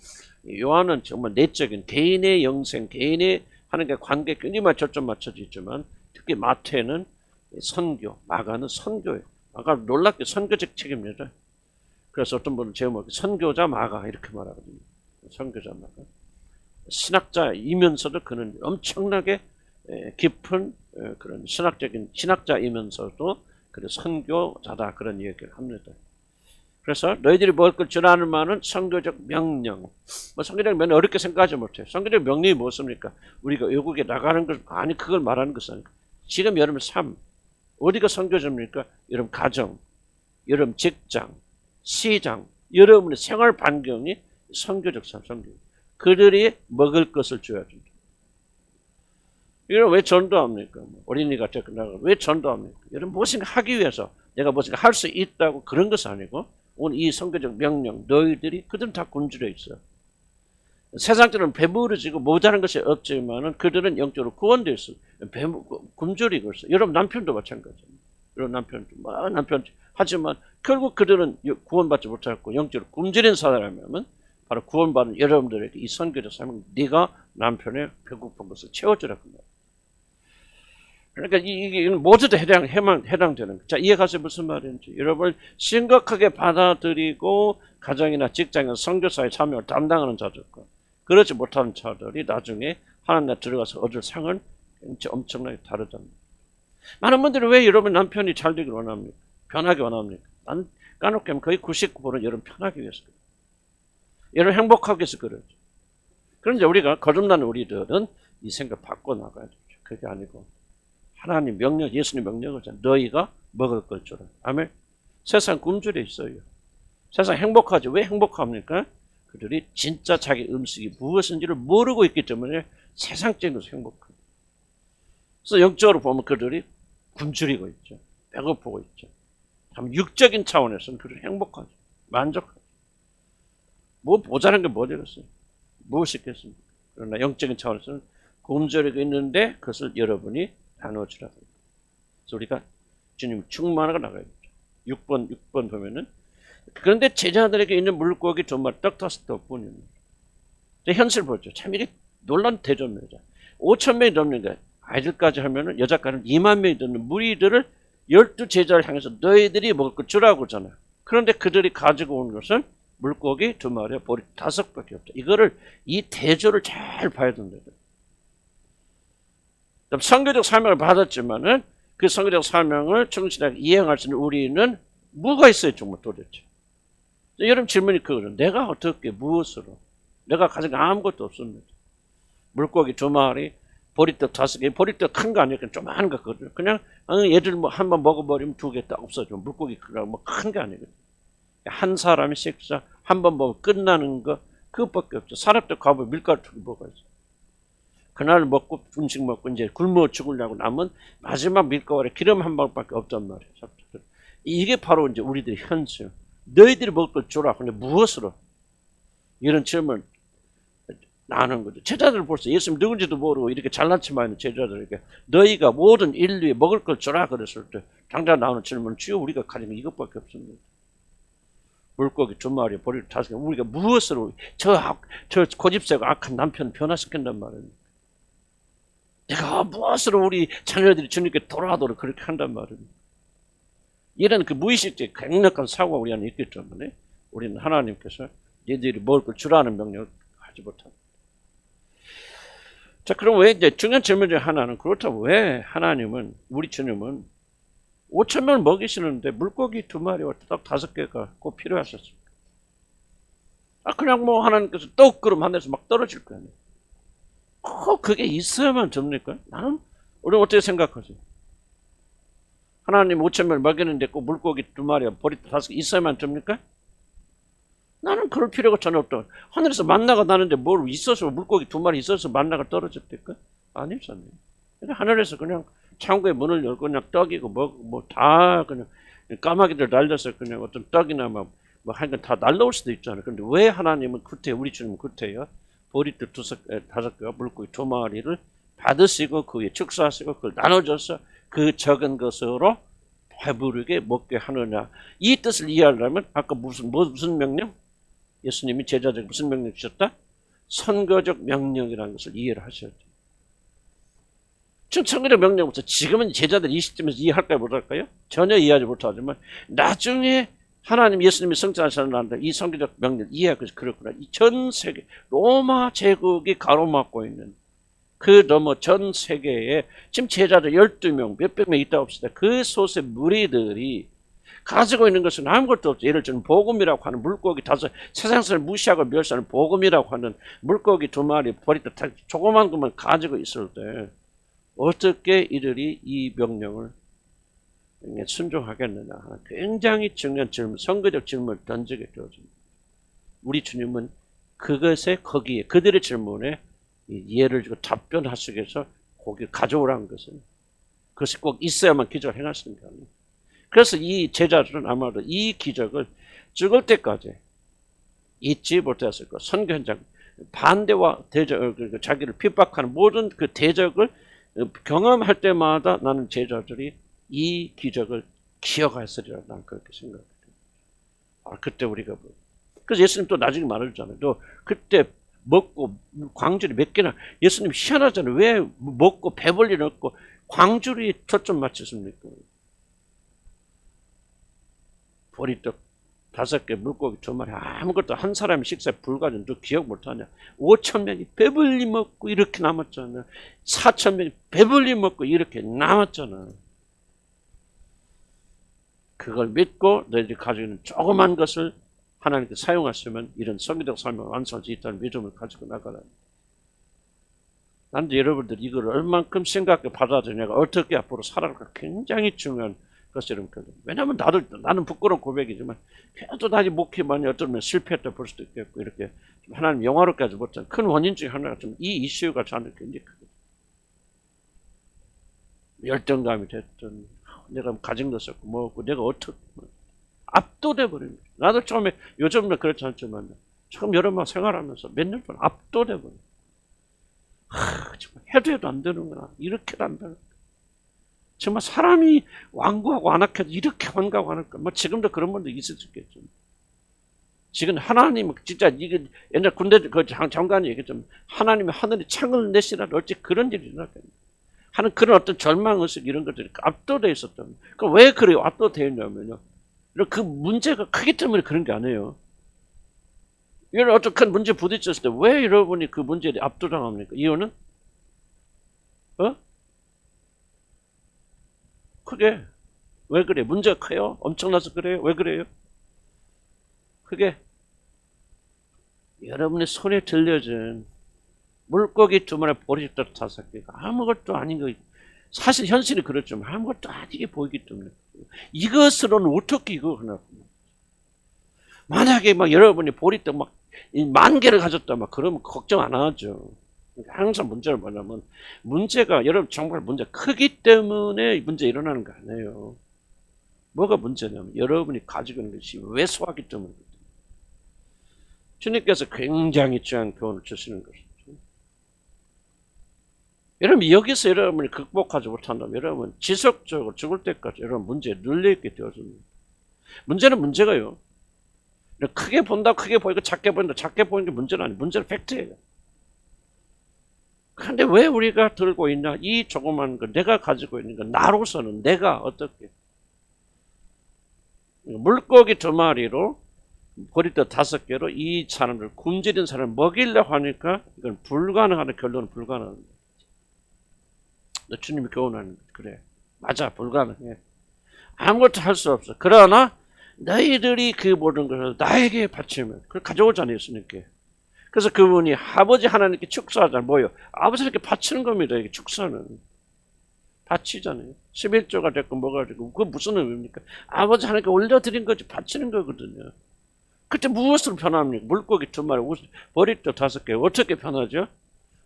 Speaker 1: 요한은 정말 내적인 개인의 영생, 개인의 하는 게 관계 굉장히 초점 맞춰져 있지만 특히 마태는 선교, 마가는 선교예요. 마가 놀랍게 선교적 책입니다. 그래서 어떤 분은 제목이 선교자 마가 이렇게 말하거든요. 선교자 마가. 신학자이면서도 그는 엄청나게 깊은 그런 신학적인 신학자이면서도 그런 선교자다 그런 얘기를 합니다. 그래서 너희들이 먹을 걸 주라는 말은 선교적 명령. 뭐 선교적 명령 어렵게 생각하지 못해요. 선교적 명령이 무엇입니까? 우리가 외국에 나가는 것 아니 그걸 말하는 것은 아니고 지금 여러분 삶 어디가 선교자입니까? 여러분 가정, 여러분 직장, 시장, 여러분의 생활 반경이 선교적 삶, 선교. 그들이 먹을 것을 줘야 된다. 이걸 왜 전도합니까? 어린이가 나가 왜 전도합니까? 여러분 무엇인가 하기 위해서 내가 무엇인가 할 수 있다고 그런 것은 아니고 오늘 이 선교적 명령 너희들이 그들은 다 굶주려 있어요. 세상들은 배부르지고 못하는 것이 없지만은 그들은 영적으로 구원되어 있어요. 굶주리고 있어요. 여러분 남편도 마찬가지입니다. 여러분 남편 하지만 결국 그들은 구원받지 못하고 영적으로 굶주린 사람이면 바로 구원받은 여러분들에게 이 선교적 삶은 네가 남편의 배고픈 것을 채워주라 그 말. 그러니까 이게 모두 다 해당되는. 자, 이해가세요? 무슨 말인지. 여러분 심각하게 받아들이고 가정이나 직장에서 선교사의 참여를 담당하는 자들과 그렇지 못하는 자들이 나중에 하나님 나라에 들어가서 얻을 상은 엄청나게 다르답니다. 많은 분들이 왜 여러분 남편이 잘 되길 원합니까? 편하게 원합니까? 난 까놓게 하면 거의 99%는 여러분 편하기 위해서 그래요. 여러분 행복하기 위해서 그러죠. 그런데 우리가 거듭나는 우리들은 이 생각 바꿔 나가야 되죠. 그게 아니고 하나님 명령, 예수님 명령을 너희가 먹을 걸 주라. 아멘. 세상 굶주려 있어요. 세상 행복하죠. 왜 행복합니까? 그들이 진짜 자기 음식이 무엇인지를 모르고 있기 때문에 세상적인 것을 행복합니다. 그래서 영적으로 보면 그들이 굶주리고 있죠. 배고프고 있죠. 참 육적인 차원에서는 그들이 행복하죠. 만족하죠. 뭐 모자란 게 뭐 되겠어요? 무엇이 있겠습니까? 그러나 영적인 차원에서는 굶주리고 있는데 그것을 여러분이 나눠주라. 그래서 우리가 주님 충만하게 나가야 되죠. 6번 보면은 그런데 제자들에게 있는 물고기 2마리 떡 5개 뿐입니다. 현실 보죠. 참 이게 놀란 대접입니다. 5,000명이 넘는 거예요. 아이들까지 하면은 여자까지는 2만 명이 넘는 무리들을 12제자를 향해서 너희들이 먹을 거 주라고 하잖아요. 그런데 그들이 가지고 온 것은 물고기 2마리와 보리 5밖에 없다. 이 대조를 잘 봐야 된다. 선교적 사명을 받았지만은 그 선교적 사명을 충실하게 이행할 수 있는 우리는 뭐가 있어요, 정말 도대체? 여러분 질문이 그거죠. 내가 어떻게 무엇으로? 내가 가진 게 아무것도 없습니다. 물고기 2마리, 보리떡 5개. 보리떡 큰 거 아니에요. 조그마한 거 거든요. 그냥 얘들 뭐 한번 먹어버리면 2개 딱 없어져. 물고기 뭐 큰 게 아니거든요. 한 사람이 식사 한 번 먹으면 끝나는 거 그것밖에 없죠. 사람들 가보면 밀가루 뭐가 있어. 그날 먹고 음식 먹고 이제 굶어 죽으려고 남은 마지막 밀가루에 기름 한 방울밖에 없단 말이에요. 이게 바로 이제 우리들의 현실. 너희들이 먹을 걸 주라. 근데 무엇으로? 이런 질문을 나누는 거죠. 제자들 벌써 예수님 누군지도 모르고 이렇게 잘난 체 많은 제자들에게 너희가 모든 인류에 먹을 걸 주라 그랬을 때 당장 나오는 질문은 주여 우리가 가진 게 이것밖에 없습니다. 물고기 2마리, 보리 5개. 우리가 무엇으로 저 고집세고 악한 남편 변화시킨단 말입니다. 내가 무엇으로 우리 자녀들이 주님께 돌아가도록 그렇게 한단 말입니다. 이런 그 무의식적 강력한 사고가 우리 안에 있기 때문에 우리는 하나님께서 얘들이 먹을 걸 주라는 명령을 하지 못합니다. 자, 그럼 왜 이제 중요한 질문 중 하나는 그렇다고 왜 하나님은 우리 주님은 5,000명을 먹이시는데 물고기 2마리와 떡 5개가 꼭 필요하셨습니까? 그냥 뭐 하나님께서 떡그릇 하늘에서 막 떨어질 거 아니에요. 그게 있어야만 됩니까? 우리 어떻게 생각하세요? 하나님 5,000명을 먹이는데 꼭 물고기 2마리와 보리 5개 있어야만 됩니까? 나는 그럴 필요가 전혀 없다. 하늘에서 만나가 나는데 뭘 있어서 물고기 2마리 있어서 만나가 떨어졌을까? 아니잖아요. 하늘에서 그냥 창고에 문을 열고 그냥 떡이고 뭐 다 그냥 까마귀들 날려서 그냥 어떤 떡이나 뭐 하여간 다 날라올 수도 있잖아요. 그런데 왜 하나님은 그때 우리 주님은 그때요? 보리떡 5개와 물고기 2마리를 받으시고 그 위에 축사하시고 그걸 나눠줘서 그 적은 것으로 배부르게 먹게 하느냐. 이 뜻을 이해하려면 아까 무슨 명령? 예수님이 제자들에게 무슨 명령 주셨다? 선거적 명령이라는 것을 이해를 하셔야 돼요. 청교도 명령부터 지금은 제자들 이 시점에서 이해할까요 못할까요? 전혀 이해하지 못하지만 나중에 하나님 예수님이 성찬하셨는데 이 성경적 명령 이해하기 그렇구나. 이 전 세계 로마 제국이 가로막고 있는 그 넘어 전 세계에 지금 제자들 12명 몇백 명 있다 봅시다. 그 소수의 무리들이 가지고 있는 것은 아무것도 없죠. 예를 들면 복음이라고 하는 물고기 5, 세상을 무시하고 멸시하는 복음이라고 하는 물고기 2마리 버리다 조그만 것만 가지고 있을 때 어떻게 이들이 이 명령을 순종하겠느냐 하는 굉장히 중요한 질문, 선거적 질문을 던지게 되어집니다. 우리 주님은 그것에 거기에 그들의 질문에 이해를 주고 답변하시기 위해서 거기 가져오라는 것은 그것이 꼭 있어야만 기적을 행하시는 게 아닙니다. 그래서 이 제자들은 아마도 이 기적을 죽을 때까지 잊지 못했을 것. 선교 현장 반대와 대적, 자기를 핍박하는 모든 그 대적을 경험할 때마다 나는 제자들이 이 기적을 기억하였으리라 나는 그렇게 생각해요. 그때 우리가 그래서 예수님 또 나중에 말해주잖아요. 너 그때 먹고 광주리 몇 개나 예수님 희한하잖아요. 왜 먹고 배불리 넣고 광주리 초점 맞추십니까? 보리떡 5개 물고기 2마리 아무것도 한 사람이 식사에 불가능. 너 기억 못하냐? 5,000명이 배불리 먹고 이렇게 남았잖아. 4,000명이 배불리 먹고 이렇게 남았잖아. 그걸 믿고 너희들이 가지고 있는 조그만 것을 하나님께 사용하시면 이런 성기적 삶을 완성할 수 있다는 믿음을 가지고 나가라. 난 여러분들 이걸 얼만큼 생각해 받아들이냐가 어떻게 앞으로 살아갈까 굉장히 중요한 것처럼 거든. 왜냐하면 나는 부끄러운 고백이지만 그래도 나이 목회 많이 어쩌면 실패했다 볼 수도 있겠고 이렇게 하나님 영화로까지 못한 큰 원인 중에 하나가 좀 이 이슈가 저한테 굉장히 크거든. 열정감이 됐든 내가 가진 것이었고 뭐고 내가 어떻게 압도돼 버립니다. 나도 처음에 요즘은 그렇지 않지만 처음 여러 번 생활하면서 몇 년 동안 압도돼 버려. 정말 해도 안 되는구나. 이렇게도 안 되는. 정말 사람이 완고하고 안악해도 이렇게 완고하고 안할까? 뭐 지금도 그런 분도 있을 수 있겠죠. 지금 하나님 진짜 이게 옛날 군대 그 장관이 얘기했지만 하나님이 하늘에 창을 내시라 어찌 그런 일이 일어났겠냐 하는 그런 어떤 절망 의식 이런 것들이 압도되어 있었던. 그럼 왜 그래요? 압도되어 있냐면요. 그 문제가 크기 때문에 그런 게 아니에요. 이런 어떤 큰 문제 부딪혔을 때 왜 여러분이 그 문제에 압도당합니까? 이유는 크게 왜 그래? 문제가 커요? 엄청나서 그래요? 왜 그래요? 그게 여러분의 손에 들려진 물고기 2마리 보리떡 5개가 아무것도 아닌 거. 사실 현실이 그렇지만 아무것도 아니게 보이기 때문에 이것으로는 어떻게 이거 하나. 만약에 막 여러분이 보리떡 막 10,000개를 가졌다 막 그러면 걱정 안 하죠. 항상 문제를 뭐냐면 문제가 여러분 정말 문제 크기 때문에 문제 일어나는 거 아니에요. 뭐가 문제냐면 여러분이 가지고 있는 것이 왜소하기 때문에. 주님께서 굉장히 중요한 교훈을 주시는 것이죠. 여러분 여기서 여러분이 극복하지 못한다면 여러분 지속적으로 죽을 때까지 여러분 문제에 눌려있게 되어집니다. 문제는 문제가요. 크게 본다 크게 보이고 작게 보인다 작게 보이는 게 문제는 아니에요. 문제는 팩트예요. 근데 왜 우리가 들고 있냐? 이 조그만 거 내가 가지고 있는 거 나로서는 내가 어떻게 물고기 2마리로 보리떡 5개로 이 사람들 굶주린 사람을 먹이려고 하니까 이건 불가능하다. 결론은 불가능합니다. 주님이 교훈하는 거 그래 맞아 불가능해. 아무것도 할 수 없어. 그러나 너희들이 그 모든 것을 나에게 바치면 그걸 가져오잖아요. 예수님께. 그래서 그분이 아버지 하나님께 축사하잖아요. 뭐요? 아버지께 바치는 겁니다. 이게 축사는 바치잖아요. 11조가 됐고 뭐가 됐고 그건 무슨 의미입니까? 아버지 하나님께 올려드린 거지 바치는 거거든요. 그때 무엇으로 변합니까? 물고기 2마리 보리떡 5개 어떻게 변하죠?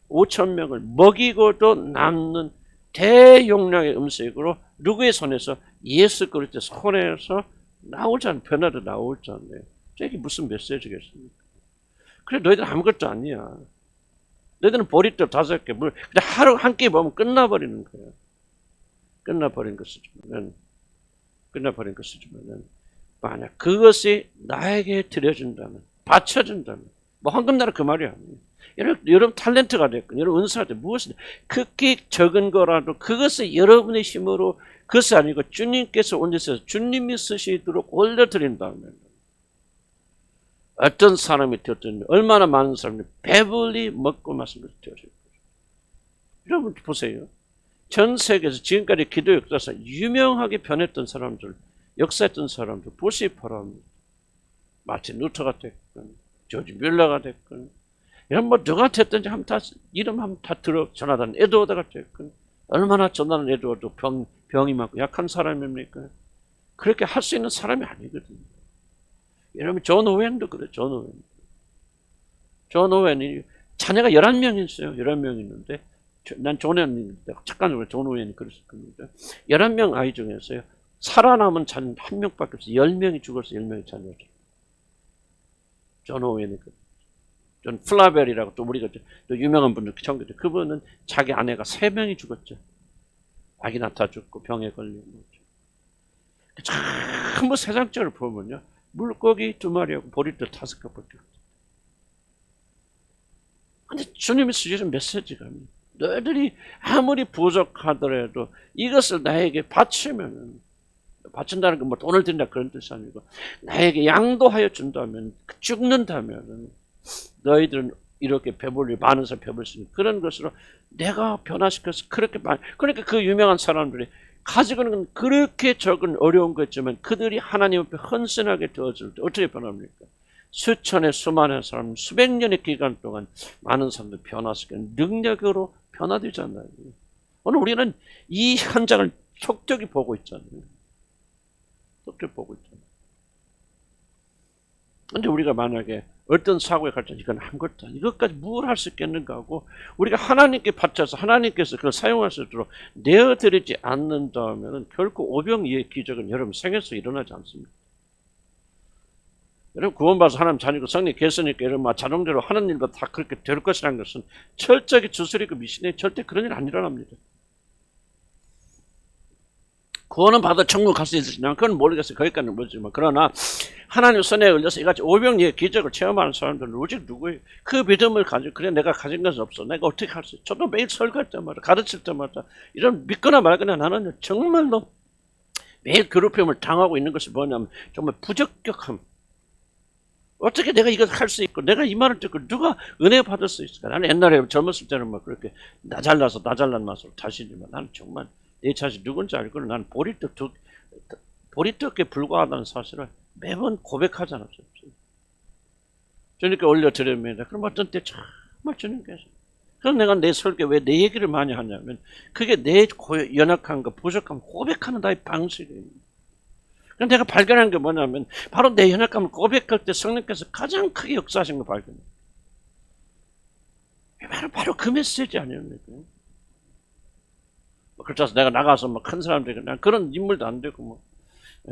Speaker 1: 5,000명을 먹이고도 남는 대용량의 음식으로 누구의 손에서? 예수 그리스도의 손에서 나오잖아요. 변화도 나오잖아요. 이게 무슨 메시지겠습니까? 그래 너희들 아무것도 아니야. 너희들은 보리떡 5개 물 그냥 하루 한 끼 먹으면 끝나버리는 거야. 끝나버린 것이지만은 만약 그것이 나에게 드려진다면 바쳐진다면 뭐 황금나라 그 말이 아니에요. 여러분 탤런트가 됐건 여러분 은사가 됐건 무엇이든 극히 적은 거라도 그것을 여러분의 힘으로 그것이 아니고 주님께서 올리셔서 주님이 쓰시도록 올려드린다면 어떤 사람이 되었든 얼마나 많은 사람이 배불리 먹고 마신 것이 되어질 거예요. 여러분 보세요. 전 세계에서 지금까지 기도 역사에서 유명하게 변했던 사람들, 역사했던 사람들 보시기 바랍니다. 마틴 루터가 됐건 조지 뮬러가 됐건 이런 뭐 누가 됐든지 이름 한번 다 들어. 조나단 에드워드가 됐건 얼마나 조나단 에드워드 병이 많고 약한 사람입니까? 그렇게 할 수 있는 사람이 아니거든요. 여러분 존 오웬도 그래. 존 오웬이 자녀가 11명 있어요. 11명 있는데 난 존 오웬 잠깐 존 오웬이 그랬을 겁니다. 11명 아이 중에서요. 살아남은 자녀는 1명밖에 없어요. 10명이 죽었어. 10명이 자녀죠. 존 오웬이 존 플라벨이라고 또 우리가 또 유명한 분들 청교도 그분은 자기 아내가 3명이 죽었죠. 아기 낳다 죽고 병에 걸리고 전부 세상적으로 보면요. 물고기 2마리하고 보리떡 5개밖에 없어요. 근데 주님이 주시는 메시지가 너희들이 아무리 부족하더라도 이것을 나에게 바치면 바친다는 건 뭐 돈을 든다 그런 뜻이 아니고 나에게 양도하여 준다면 죽는다면 너희들은 이렇게 배불리 많은 사람 배불릴 수 있는 그런 것으로 내가 변화시켜서 그렇게 많이 그러니까 그 유명한 사람들이 가지고 있는 건 그렇게 적은 어려운 거지만 그들이 하나님 앞에 헌신하게 되어질 때 어떻게 변합니까? 수천의 수만의 사람 수백 년의 기간 동안 많은 사람들 변화시키는 능력으로 변화되잖아요. 오늘 우리는 이 현장을 촉적히 보고 있잖아요. 촉적히 보고 있잖아요. 근데 우리가 만약에 어떤 사고에 갈 때 이건 아무것도 아니야. 이것까지 뭘 할 수 있겠는가 하고 우리가 하나님께 바쳐서 하나님께서 그걸 사용할 수 있도록 내어드리지 않는다면 결코 오병이의 기적은 여러분 생에서 일어나지 않습니다. 여러분 구원받아서 하나님 자녀고 성령 계시니까 여러분 자동적으로 하는 일도 다 그렇게 될 것이라는 것은 철저하게 주술이고 미신에 절대 그런 일 안 일어납니다. 구원은 받아 천국 갈 수 있으시냐? 그건 모르겠어요. 거기까지는 모르지만 그러나 하나님 손에 올려서 이같이 오병이의 기적을 체험하는 사람들은 오직 누구예요? 그 믿음을 가지고 그래 내가 가진 것은 없어. 내가 어떻게 할 수 있어? 저도 매일 설교할 때마다 가르칠 때마다 이런 믿거나 말거나 나는 정말로 매일 괴롭힘을 당하고 있는 것이 뭐냐면 정말 부적격함. 어떻게 내가 이걸 할 수 있고 내가 이 말을 듣고 누가 은혜 받을 수 있을까? 나는 옛날에 젊었을 때는 막 그렇게 나 잘난 맛으로 다시지만 나는 정말 내 자신 누군지 알고 나는 보리떡에 불과하다는 사실을 매번 고백하지 않았어요. 주님께 올려드립니다. 그럼 어떤 때 정말 주님께서 그럼 내가 내 설교 왜 내 얘기를 많이 하냐면 그게 내 연약한 거 부족함 고백하는 나의 방식입니다. 그럼 내가 발견한 게 뭐냐면 바로 내 연약함을 고백할 때 성령께서 가장 크게 역사하신 거 발견해요. 바로 그 메시지 아닙니까? 그렇다고 내가 나가서 뭐 큰 사람들이 난 그런 인물도 안 되고 뭐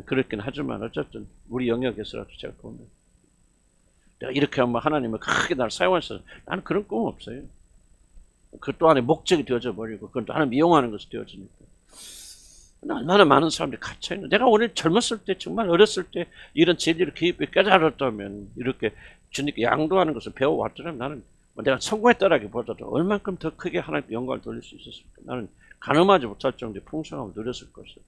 Speaker 1: 그렇긴 하지만 어쨌든 우리 영역에서라도 제가 보면 내가 이렇게 하면 하나님은 크게 나를 사용하셔서 나는 그런 꿈 없어요. 그 또한의 목적이 되어져 버리고 그건 또 하나님 이용하는 것이 되어지니까. 얼마나 많은 사람들이 갇혀있는 내가 오늘 젊었을 때 정말 어렸을 때 이런 진리를 깊이 깨달았다면 이렇게 주님께 양도하는 것을 배워왔더라면 나는 뭐 내가 성공했다라기보다도 얼만큼 더 크게 하나님께 영광을 돌릴 수 있었을까. 나는 가늠하지 못할 정도의 풍성함을 누렸을 것이다.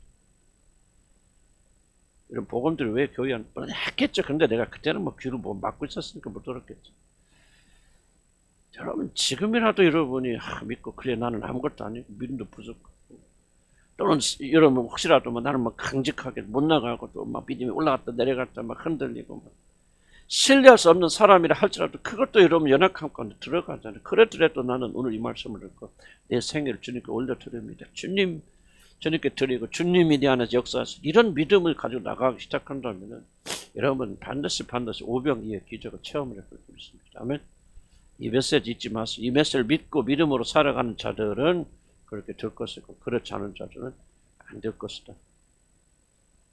Speaker 1: 이런 복음들이 왜 교회 안 했겠죠. 근데 내가 그때는 뭐 귀를 뭐 막고 있었으니까 못 들었겠죠. 여러분 지금이라도 여러분이 믿고 그래 나는 아무것도 아니고 믿음도 부족하고 또는 여러분 혹시라도 뭐 나는 뭐 강직하게 못 나가고 또 막 믿음이 올라갔다 내려갔다 막 흔들리고 막 신뢰할 수 없는 사람이라 할지라도 그것도 여러분 연약함 가운데 들어가잖아요. 그래도 나는 오늘 이 말씀을 듣고 내 생애를 주님께 올려드립니다. 주님께 드리고 주님이 내 안에서 역사하셔서 이런 믿음을 가지고 나가기 시작한다면 여러분 반드시 오병이의 기적을 체험을 할 수 있습니다. 아멘. 이 메시지 잊지 마세요. 이 메시지를 믿고 믿음으로 살아가는 자들은 그렇게 될 것이고 그렇지 않은 자들은 안 될 것이다.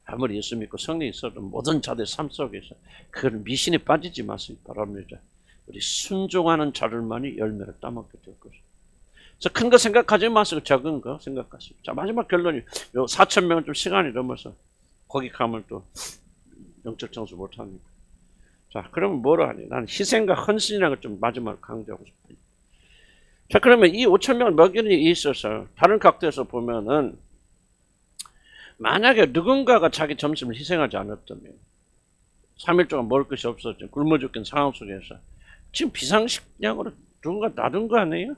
Speaker 1: 아무리 예수 믿고 성령이 있어도 모든 자들 삶 속에서 그런 미신에 빠지지 마시기 바랍니다. 우리 순종하는 자들만이 열매를 따먹게 될 것입니다. 그래서 큰 거 생각하지 마시고 작은 거 생각하시고. 자 마지막 결론이 4,000명은 좀 시간이 넘어서 거기 가면 또 영적 청소 못합니다. 자, 그러면 뭐로 하니? 나는 희생과 헌신이라는 걸 좀 마지막으로 강조하고 싶어요. 자, 그러면 이 5천 명을 먹이는 데 있어서 다른 각도에서 보면은 만약에 누군가가 자기 점심을 희생하지 않았다면 3일 동안 먹을 것이 없었죠. 굶어 죽는 상황 속에서 지금 비상식량으로 누군가 놔둔 거 아니에요?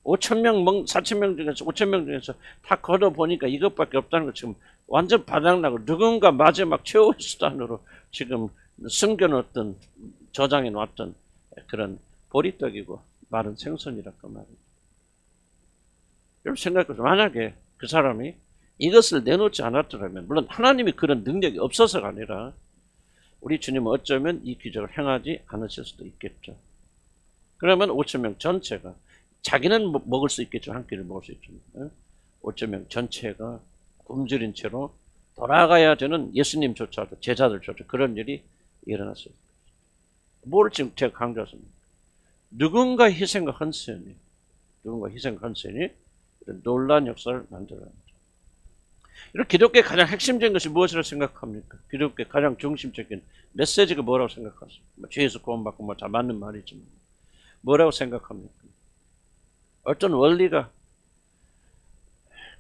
Speaker 1: 5천 명, 4천 명 중에서 5천 명 중에서 다 걷어 보니까 이것밖에 없다는 거 지금 완전 바닥나고 누군가 마지막 최후 수단으로 지금 숨겨놓았던 저장해 놨던 그런 보리떡이고 마른 생선이랄까 말이에요. 여러분 생각해보세요. 만약에 그 사람이 이것을 내놓지 않았더라면 물론 하나님이 그런 능력이 없어서가 아니라 우리 주님은 어쩌면 이 기적을 행하지 않으실 수도 있겠죠. 그러면 5천 명 전체가 자기는 먹을 수 있겠죠. 한 끼를 먹을 수 있죠. 5천 명 전체가 굶주린 채로 돌아가야 되는 예수님조차도 제자들조차도 그런 일이 일어났어요. 뭘 지금 제가 강조했습니다. 누군가 희생과 헌신이 이런 놀라운 역사를 만들어냅니다. 이런 기독교의 가장 핵심적인 것이 무엇이라고 생각합니까? 기독교의 가장 중심적인 메시지가 뭐라고 생각하세요? 죄에서 구원받고 다 맞는 말이지만 뭐라고 생각합니까? 어떤 원리가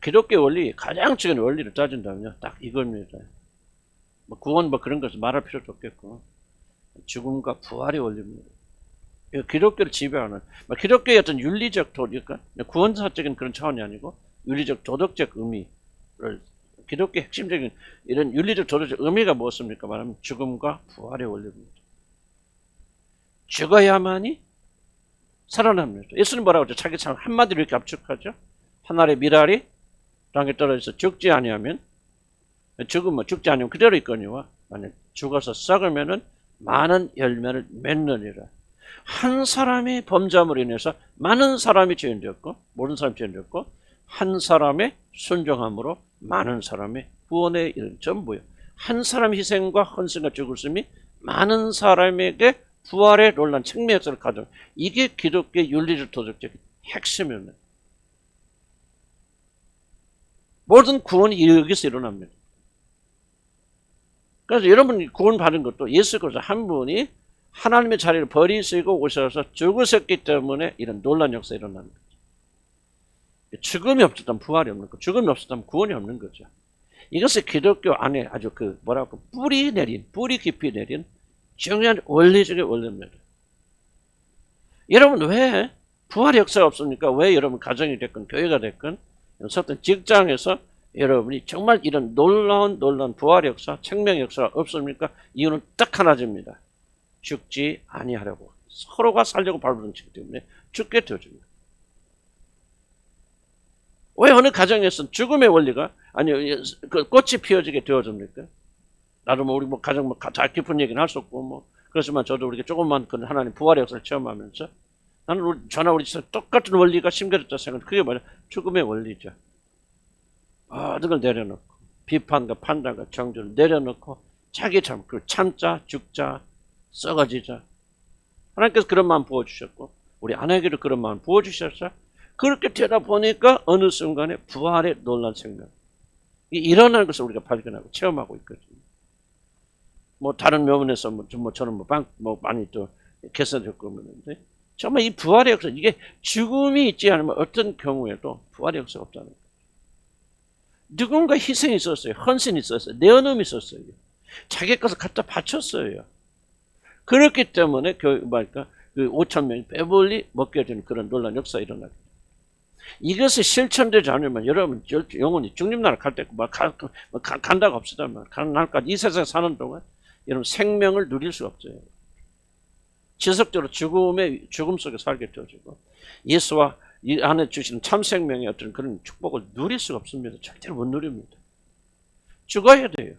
Speaker 1: 기독교 원리 가장 중요한 원리를 따진다면요, 딱 이겁니다. 구원 그런 것을 말할 필요도 없겠고 죽음과 부활의 원리입니다. 기독교를 지배하는 기독교의 어떤 윤리적 도덕, 구원사적인 그런 차원이 아니고 윤리적 도덕적 의미를 기독교의 핵심적인 이런 윤리적 도덕적 의미가 무엇입니까? 말하면 죽음과 부활의 원리입니다. 죽어야만이 살아납니다. 예수님 뭐라고 하죠? 자기 참 한마디로 이렇게 압축하죠. 하늘의 미랄이 땅에 떨어져서 죽지 아니하면 죽으면 죽지 아니하면 그대로 있거니와 만약 죽어서 썩으면은 많은 열매를 맺느니라. 한 사람의 범죄함으로 인해서 많은 사람이 죄인되었고 모든 사람이 죄인되었고 한 사람의 순종함으로 많은 사람의 구원에 이른 전부요. 한 사람의 희생과 헌신과 죽으심이 많은 사람에게 부활의 놀란 생명 역사를 가져. 이게 기독교의 윤리적 도덕적인 핵심입니다. 모든 구원이 여기서 일어납니다. 그래서 여러분이 구원받은 것도 예수 그리스도 한 분이 하나님의 자리를 버리시고 오셔서 죽으셨기 때문에 이런 놀라운 역사가 일어나는 거죠. 죽음이 없었다면 부활이 없는 거죠. 죽음이 없었다면 구원이 없는 거죠. 이것이 기독교 안에 아주 뿌리 깊이 내린 중요한 원리적인 원리입니다. 여러분 왜 부활의 역사가 없습니까? 왜 여러분 가정이 됐건 교회가 됐건 어떤 직장에서 여러분이 정말 이런 놀라운 부활의 역사, 생명의 역사가 없습니까? 이유는 딱 하나입니다. 죽지 아니하려고 서로가 살려고 발부름치기 때문에 죽게 되어집니다. 왜 어느 가정에서는 죽음의 원리가 그 꽃이 피어지게 되어집니까? 나도 우리 가정 다 깊은 얘기는 할 수 없고 그렇지만 저도 우리가 조금만 그 하나님 부활의 역사를 체험하면서 나는 저나 우리 똑같은 원리가 심겨졌다 생각합니다. 그게 뭐냐? 죽음의 원리죠. 모든 걸 내려놓고 비판과 판단과 정죄를 내려놓고 자기 그 참자, 죽자, 썩어지자. 하나님께서 그런 마음 부어주셨고 우리 아내에게도 그런 마음 부어주셨어요. 그렇게 되다 보니까 어느 순간에 부활의 놀란 생명 일어나는 것을 우리가 발견하고 체험하고 있거든요. 다른 면에서 저는 많이 또 개선됐고 그러는데 정말 이 부활의 역사 이게 죽음이 있지 않으면 어떤 경우에도 부활의 역사가 없다는 거예요. 누군가 희생이 있었어요. 헌신이 있었어요. 내어놓음이 있었어요. 자기 것을 갖다 바쳤어요. 그렇기 때문에 그 5천 명이 배불리 먹게 되는 그런 놀라운 역사가 일어나요. 이것이 실천되지 않으면 여러분 영원히 주님나라 갈 때 간다고 합시다만 가는 날까지 이 세상에 사는 동안 여러분 생명을 누릴 수가 없어요. 지속적으로 죽음 속에 살게 되어지고 예수와 이 안에 주시는 참 생명의 어떤 그런 축복을 누릴 수가 없습니다. 절대로 못 누립니다. 죽어야 돼요.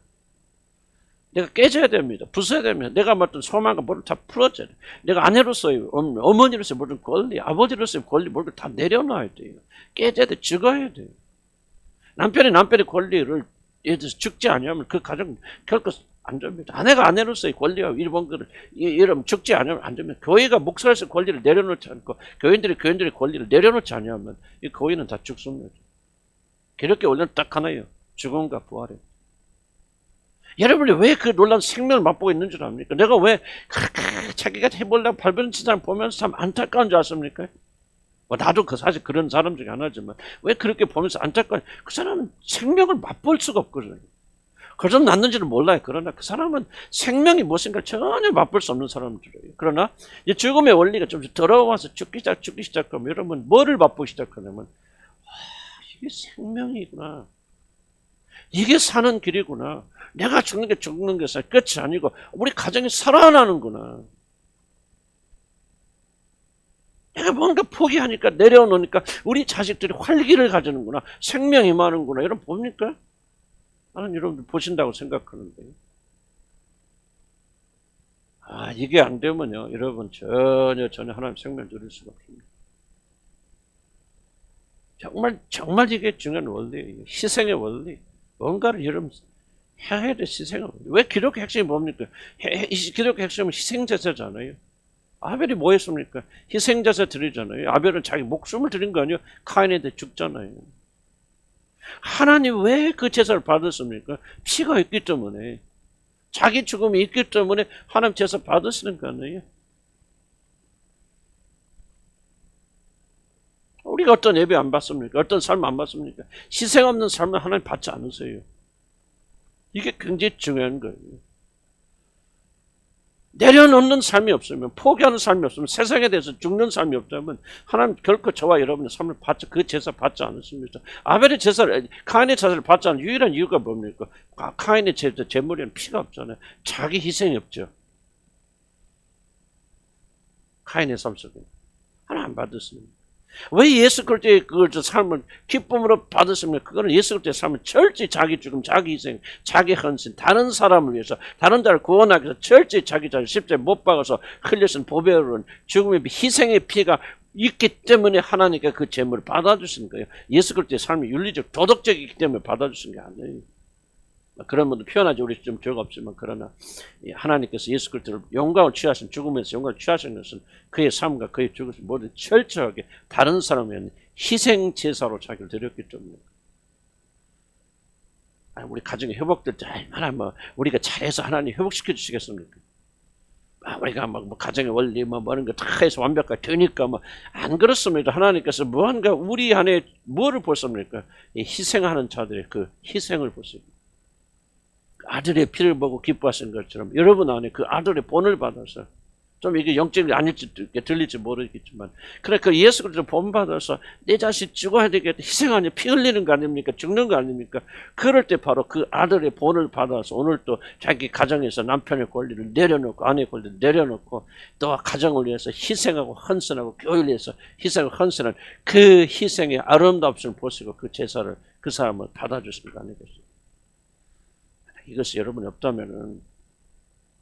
Speaker 1: 내가 깨져야 됩니다. 부숴야 됩니다. 내가 어떤 소망과 뭐를 다 풀어줘야 돼요. 내가 아내로서의 어머니로서의 모든 권리, 아버지로서의 권리, 뭐를 다 내려놔야 돼요. 깨져야 돼요. 죽어야 돼요. 남편의 권리를 예를 들어서 죽지 않으면 그 가정 결코 안 됩니다. 아내가 아내로서의 권리와 이런 거를 여러분 죽지 않으면 안 됩니다. 교회가 목사로서의 권리를 내려놓지 않고 교인들의 권리를 내려놓지 않으면 이 교회는 다 죽습니다. 그렇게 원래는 딱 하나예요. 죽음과 부활이에요. 여러분이 왜 그 놀라운 생명을 맛보고 있는 줄 압니까? 내가 왜 그렇게 자기가 해보려고 발버둥친 사람 보면서 참 안타까운 줄 아십니까? 뭐 나도 그 사실 그런 사람 중에 하나지만 왜 그렇게 보면서 안타까운, 그 사람은 생명을 맛볼 수가 없거든요. 그래서 났는지는 몰라요. 그러나 그 사람은 생명이 무엇인가 전혀 맛볼 수 없는 사람들이에요. 그러나 이제 죽음의 원리가 좀 들어와서 죽기 시작하면 여러분 뭐를 맛보기 시작하냐면, 이게 생명이구나. 이게 사는 길이구나. 내가 죽는 게 끝이 아니고 우리 가정이 살아나는구나. 내가 뭔가 포기하니까 내려놓으니까 우리 자식들이 활기를 가지는구나. 생명이 많은구나. 여러분 봅니까? 나는 여러분들 보신다고 생각하는데요. 이게 안 되면요, 여러분 전혀 하나님 생명을 누릴 수가 없습니다. 정말 이게 중요한 원리예요. 희생의 원리. 뭔가를 여러분 해야 돼, 희생을. 왜 기독교 핵심이 뭡니까? 기독교 핵심은 희생제사잖아요. 아벨이 뭐 했습니까? 희생제사 드리잖아요. 아벨은 자기 목숨을 드린 거 아니에요? 카인한테 죽잖아요. 하나님 왜 그 제사를 받았습니까? 피가 있기 때문에. 자기 죽음이 있기 때문에 하나님 제사 받으시는 거 아니에요? 우리가 어떤 예배 안 받습니까? 어떤 삶 안 받습니까? 희생 없는 삶을 하나님 받지 않으세요. 이게 굉장히 중요한 거예요. 내려놓는 삶이 없으면, 포기하는 삶이 없으면, 세상에 대해서 죽는 삶이 없다면 하나님 결코 저와 여러분의 삶을 그 제사 받지 않습니다. 아벨의 제사를, 카인의 제사를 받지 않은 유일한 이유가 뭡니까? 카인의 제물에는 피가 없잖아요. 자기 희생이 없죠. 카인의 삶 속에 하나 안 받았습니다. 왜 예수 그리스도의 그 삶을 기쁨으로 받으시면, 그거는 예수 그리스도의 삶은 철저히 자기 죽음, 자기 희생, 자기 헌신, 다른 사람을 위해서, 다른 자를 구원하기 위해서 철저히 자기 자신을 십자가에 못 박아서 흘려진 보배로운 죽음의 희생의 피가 있기 때문에 하나님께 그 제물을 받아주신 거예요. 예수 그리스도의 삶이 윤리적, 도덕적이기 때문에 받아주신 게 아니에요. 그런 분도 표현하지 우리 좀 죄가 없지만, 그러나 하나님께서 예수 그리스도를 영광을 취하신, 죽음에서 영광을 취하신 것은 그의 삶과 그의 죽음을 모두 철저하게 다른 사람에 대한 희생 제사로 자기를 드렸기 때문에. 우리 가정의 회복될 때 얼마나 우리가 잘해서 하나님 회복시켜 주시겠습니까? 우리가 가정의 원리 이런 거 다 해서 완벽하게 되니까 안 그렇습니다. 하나님께서 무언가 우리 안에 뭐를 보십니까? 희생하는 자들의 그 희생을 보십니다. 아들의 피를 보고 기뻐하신 것처럼 여러분 안에 그 아들의 본을 받아서, 좀 이게 영적이 아닐지 들릴지 모르겠지만, 그래 그 예수 그리스도 본 받아서 내 자식 죽어야 되겠다, 희생하냐, 피 흘리는 거 아닙니까? 죽는 거 아닙니까? 그럴 때 바로 그 아들의 본을 받아서 오늘 또 자기 가정에서 남편의 권리를 내려놓고 아내의 권리를 내려놓고 또 가정을 위해서 희생하고 헌신하고 교회를 위해서 희생하고 헌신하는 그 희생의 아름다움을 보시고 그 제사를 그 사람을 받아주신 거 아니겠습니까? 이것이 여러분이 없다면은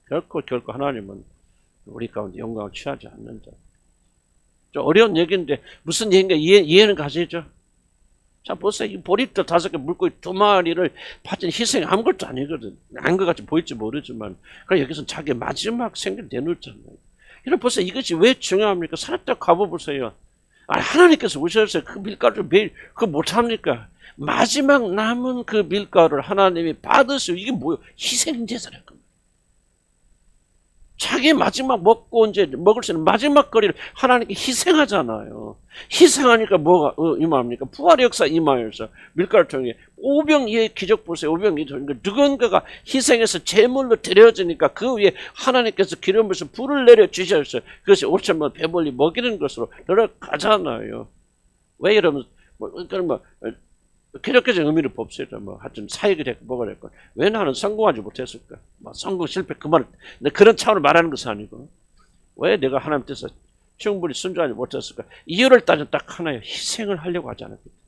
Speaker 1: 결코 하나님은 우리 가운데 영광을 취하지 않는다. 좀 어려운 얘기인데 무슨 얘기인가 이해는 가시죠? 자, 보세요. 이 보리떡 5개 물고기 2마리를 바친 희생이 아무것도 아니거든. 아닌 것 같이 보일지 모르지만, 그래 여기서 자기 마지막 생기를 내놓잖아요. 여러분 보세요. 이것이 왜 중요합니까? 산에 가보세요. 하나님께서 오셔서 그 밀가루를 매일 그거 못합니까? 마지막 남은 그 밀가루를 하나님이 받으시고, 이게 뭐예요? 희생제사라는 겁니다. 자기 마지막 먹고 이제 먹을 수 있는 마지막 거리를 하나님께 희생하잖아요. 희생하니까 뭐가 임합니까? 부활의 역사 임하여서 밀가루 통해 오병이의 기적 보세요. 오병이의 누군가가 희생해서 제물로 드려지니까 그 위에 하나님께서 기름 부어서 불을 내려 주셨어요. 그것이 오천만 배불리 먹이는 것으로 들어가잖아요. 왜 여러분 기독교적 의미를 봅시다. 하여튼 사역이 됐고 뭐가 됐고, 왜 나는 성공하지 못했을까? 성공 실패 그만, 그런 차원을 말하는 것은 아니고, 왜 내가 하나님 뜻에 충분히 순종하지 못했을까? 이유를 따지면 딱 하나예요. 희생을 하려고 하지 않았기 때문에.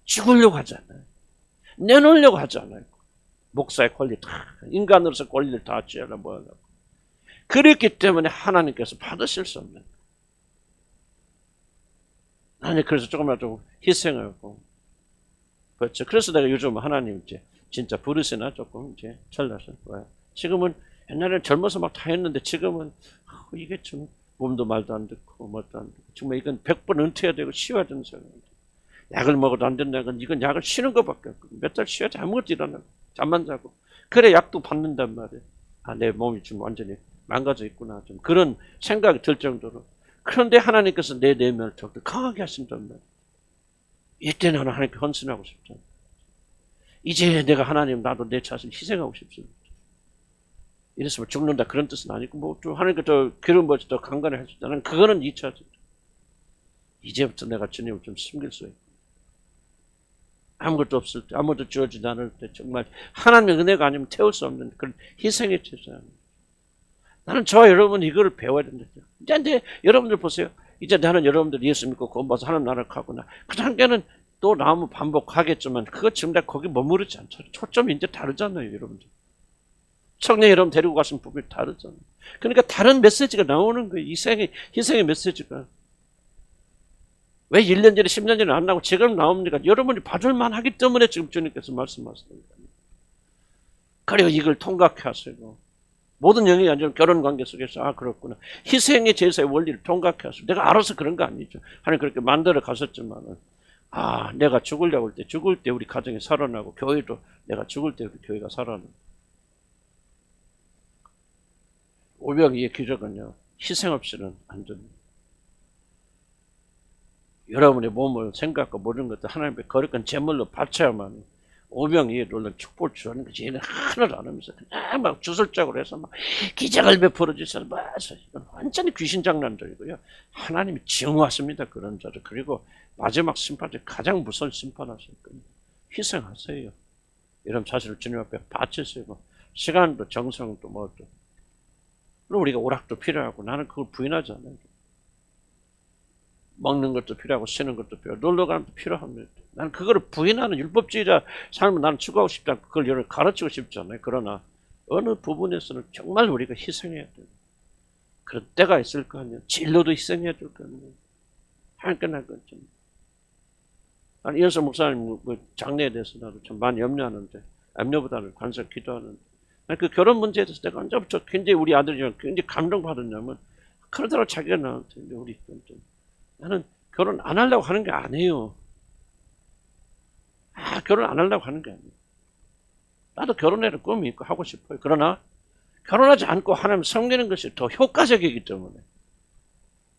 Speaker 1: 죽으려고 하지 않아요. 내놓으려고 하지 않아요. 목사의 권리 다, 인간으로서 권리를 다 쥐어라 뭐하려고. 그렇기 때문에 하나님께서 받으실 수 없는 거예요. 아니, 그래서 조금이라도 희생하고. 그렇죠. 그래서 내가 요즘 하나님 진짜 부르시나 조금 철나서 와요. 지금은 옛날에는 젊어서 막 다 했는데 지금은 이게 좀 몸도 말도 안 듣고 뭐도 안 듣고, 정말 이건 100번 은퇴해야 되고 쉬어야 되는 상황인데, 약을 먹어도 안 된다는 건 이건 약을 쉬는 것밖에 없고, 몇 달 쉬어야지 아무것도 일어나고 잠만 자고 그래 약도 받는단 말이에요. 아, 내 몸이 지금 완전히 망가져 있구나. 좀 그런 생각이 들 정도로. 그런데 하나님께서 내 내면을 더욱더 강하게 하신단 말이에요. 이때는 하나님께 헌신하고 싶잖아요. 이제 내가 하나님 나도 내 자신을 희생하고 싶습니다. 이랬으면 죽는다 그런 뜻은 아니고 뭐또 하나님께 더 기름 부어서 더 강건히 할 수 있다. 나는 그거는 2차죠. 이제부터 내가 주님을 좀 숨길 수 있고 아무것도 없을 때 아무것도 주어지지 않을 때 정말 하나님의 은혜가 아니면 태울 수 없는 그런 희생의 제사. 나는 저와 여러분 이거를 배워야 된다. 이제 여러분들 보세요. 이제 나는 여러분들 예수 믿고 구원받아서 하나님 나라를 가구나. 그 단계는 또 나오면 반복하겠지만 그거 지금 다 거기 머무르지 않죠. 초점이 이제 다르잖아요, 여러분들. 청년 여러분 데리고 가신 부분이 다르잖아요. 그러니까 다른 메시지가 나오는 거예요. 희생의 메시지가. 왜 1년 전에 10년 전에 안 나오고 지금 나옵니까? 여러분이 받을만 하기 때문에 지금 주님께서 말씀하시는 거예요. 그리고 이걸 통각해 하세요. 모든 영이 아니라 결혼관계 속에서 아 그렇구나. 희생의 제사의 원리를 통각해 하세요. 내가 알아서 그런 거 아니죠. 하나님 그렇게 만들어 가셨지만은 아 내가 죽으려고 할 때 죽을 때 우리 가정이 살아나고 교회도 내가 죽을 때 우리 교회가 살아나고 오병이의 기적은요. 희생 없이는 안 됩니다. 여러분의 몸을 생각과 모든 것들 하나님께 거룩한 제물로 바쳐야만 오병이의 놀란 축복을 주는 거지. 얘는 하나도 안 하면서 그냥 막 주술적으로 해서 막 기적을 베풀어 주셔서 이건 완전히 귀신 장난들이고요. 하나님이 증오하십니다. 그런 자를. 그리고 마지막 심판 때 가장 무서운 심판하실 겁니다. 희생하세요. 이런 자신을 주님 앞에 바치시고 시간도 정성도 뭐도 그리고 우리가 오락도 필요하고 나는 그걸 부인하지 않아요. 먹는 것도 필요하고 쉬는 것도 필요하고 놀러 가는 것도 필요합니다. 나는 그거를 부인하는 율법주의자 삶을 나는 추구하고 싶지 않고 그걸 여러분 가르치고 싶지 않아요. 그러나 어느 부분에서는 정말 우리가 희생해야 돼요. 그런 때가 있을 거 아니에요. 진로도 희생해야 될 거 아니에요. 한끈할 거죠. 아니 이현석 목사님 장래에 대해서 나도 좀 많이 염려하는데 염려보다는 관심 기도하는데 그 결혼 문제에 대해서 내가 언제부터 굉장히 우리 아들이랑 굉장히 감동받았냐면 그러더라고 자기가 나한테 우리 나는 결혼 안 하려고 하는 게 아니에요. 결혼 안 하려고 하는 게 아니에요. 나도 결혼에는 꿈이 있고 하고 싶어요. 그러나 결혼하지 않고 하나님 섬기는 것이 더 효과적이기 때문에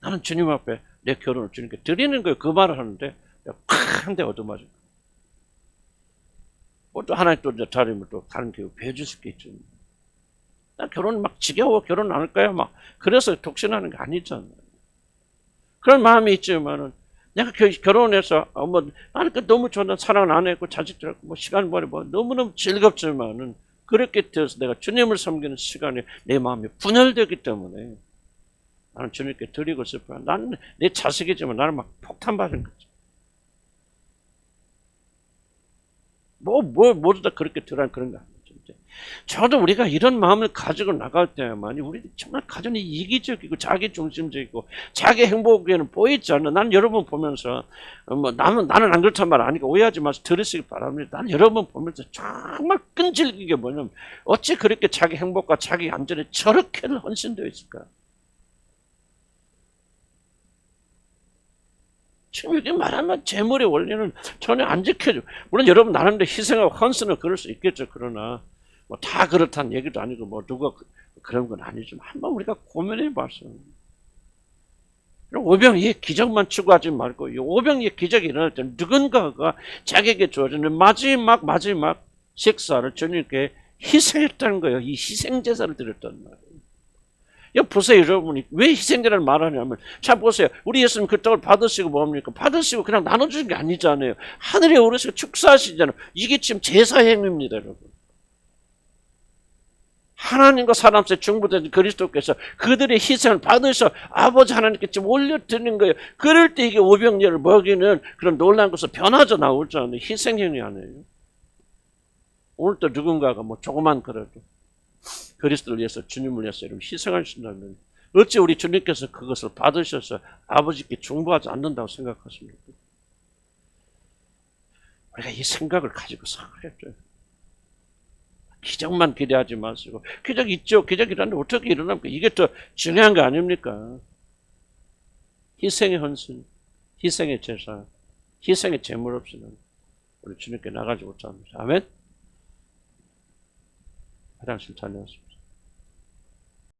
Speaker 1: 나는 주님 앞에 내 결혼을 주님께 드리는 거예요. 그 말을 하는데 팍 한 대 얻어맞은 거예요. 또 하나님 또 자리면 또 다른 교육 배워줄 수 있겠죠. 나 결혼 막 지겨워 결혼 안 할 거야 막 그래서 독신하는 게 아니잖아요. 그런 마음이 있지만은 내가 결혼해서 뭐 나는 너무 좋은 사랑을 안 했고 자식들 뭐 시간 보내 뭐 너무너무 즐겁지만은 그렇게 되어서 내가 주님을 섬기는 시간에 내 마음이 분열되기 때문에 나는 주님께 드리고 싶어요. 나는 내 자식이지만 나는 막 폭탄받은 거지. 모두 다 그렇게 들어간 그런 거 아니죠. 저도 우리가 이런 마음을 가지고 나갈 때만이 우리 정말 가정이 이기적이고 자기 중심적이고 자기 행복에는 보이지 않는 나는 여러분 보면서 뭐 나는 안 그렇단 말 아니까 오해하지 마서 들으시기 바랍니다. 나는 여러분 보면서 정말 끈질기게 뭐냐면 어찌 그렇게 자기 행복과 자기 안전에 저렇게 헌신되어 있을까? 지금 이렇게 말하면 재물의 원리는 전혀 안 지켜져. 물론 여러분 나름대로 희생하고 헌신은 그럴 수 있겠죠. 그러나 뭐 다 그렇다는 얘기도 아니고 뭐 누가 그런 건 아니지만 한번 우리가 고민해 봤어요. 오병이의 기적만 추구하지 말고 이 오병이의 기적이 일어날 때는 누군가가 자기에게 주어지는 마지막 식사를 주님께 희생했다는 거예요. 이 희생제사를 드렸단 말이에요. 여 보세요, 여러분이 왜 희생제라는 말을 하냐면, 자 보세요, 우리 예수님 그 떡을 받으시고 뭡니까? 받으시고 그냥 나눠주는 게 아니잖아요. 하늘에 오르시고 축사하시잖아요. 이게 지금 제사 행위입니다, 여러분. 하나님과 사람 사이에 중보된 그리스도께서 그들의 희생을 받으셔 아버지 하나님께 지금 올려드리는 거예요. 그럴 때 이게 오병이어를 먹이는 그런 놀라운 것을 변화져 나오잖아요. 희생 행위 아니에요. 오늘 또 누군가가 뭐 조그만 그래도 그리스도를 위해서 주님을 위해서 이런 희생하신다면 어찌 우리 주님께서 그것을 받으셔서 아버지께 중보하지 않는다고 생각하십니까? 우리가 이 생각을 가지고 살아야 돼요. 기적만 기대하지 마시고 기적 있죠. 기적이라는데 어떻게 일어납니까? 이게 더 중요한 거 아닙니까? 희생의 헌신, 희생의 제사, 희생의 제물 없이는 우리 주님께 나가지 못합니다. 아멘? 화장실 다녀왔습니다.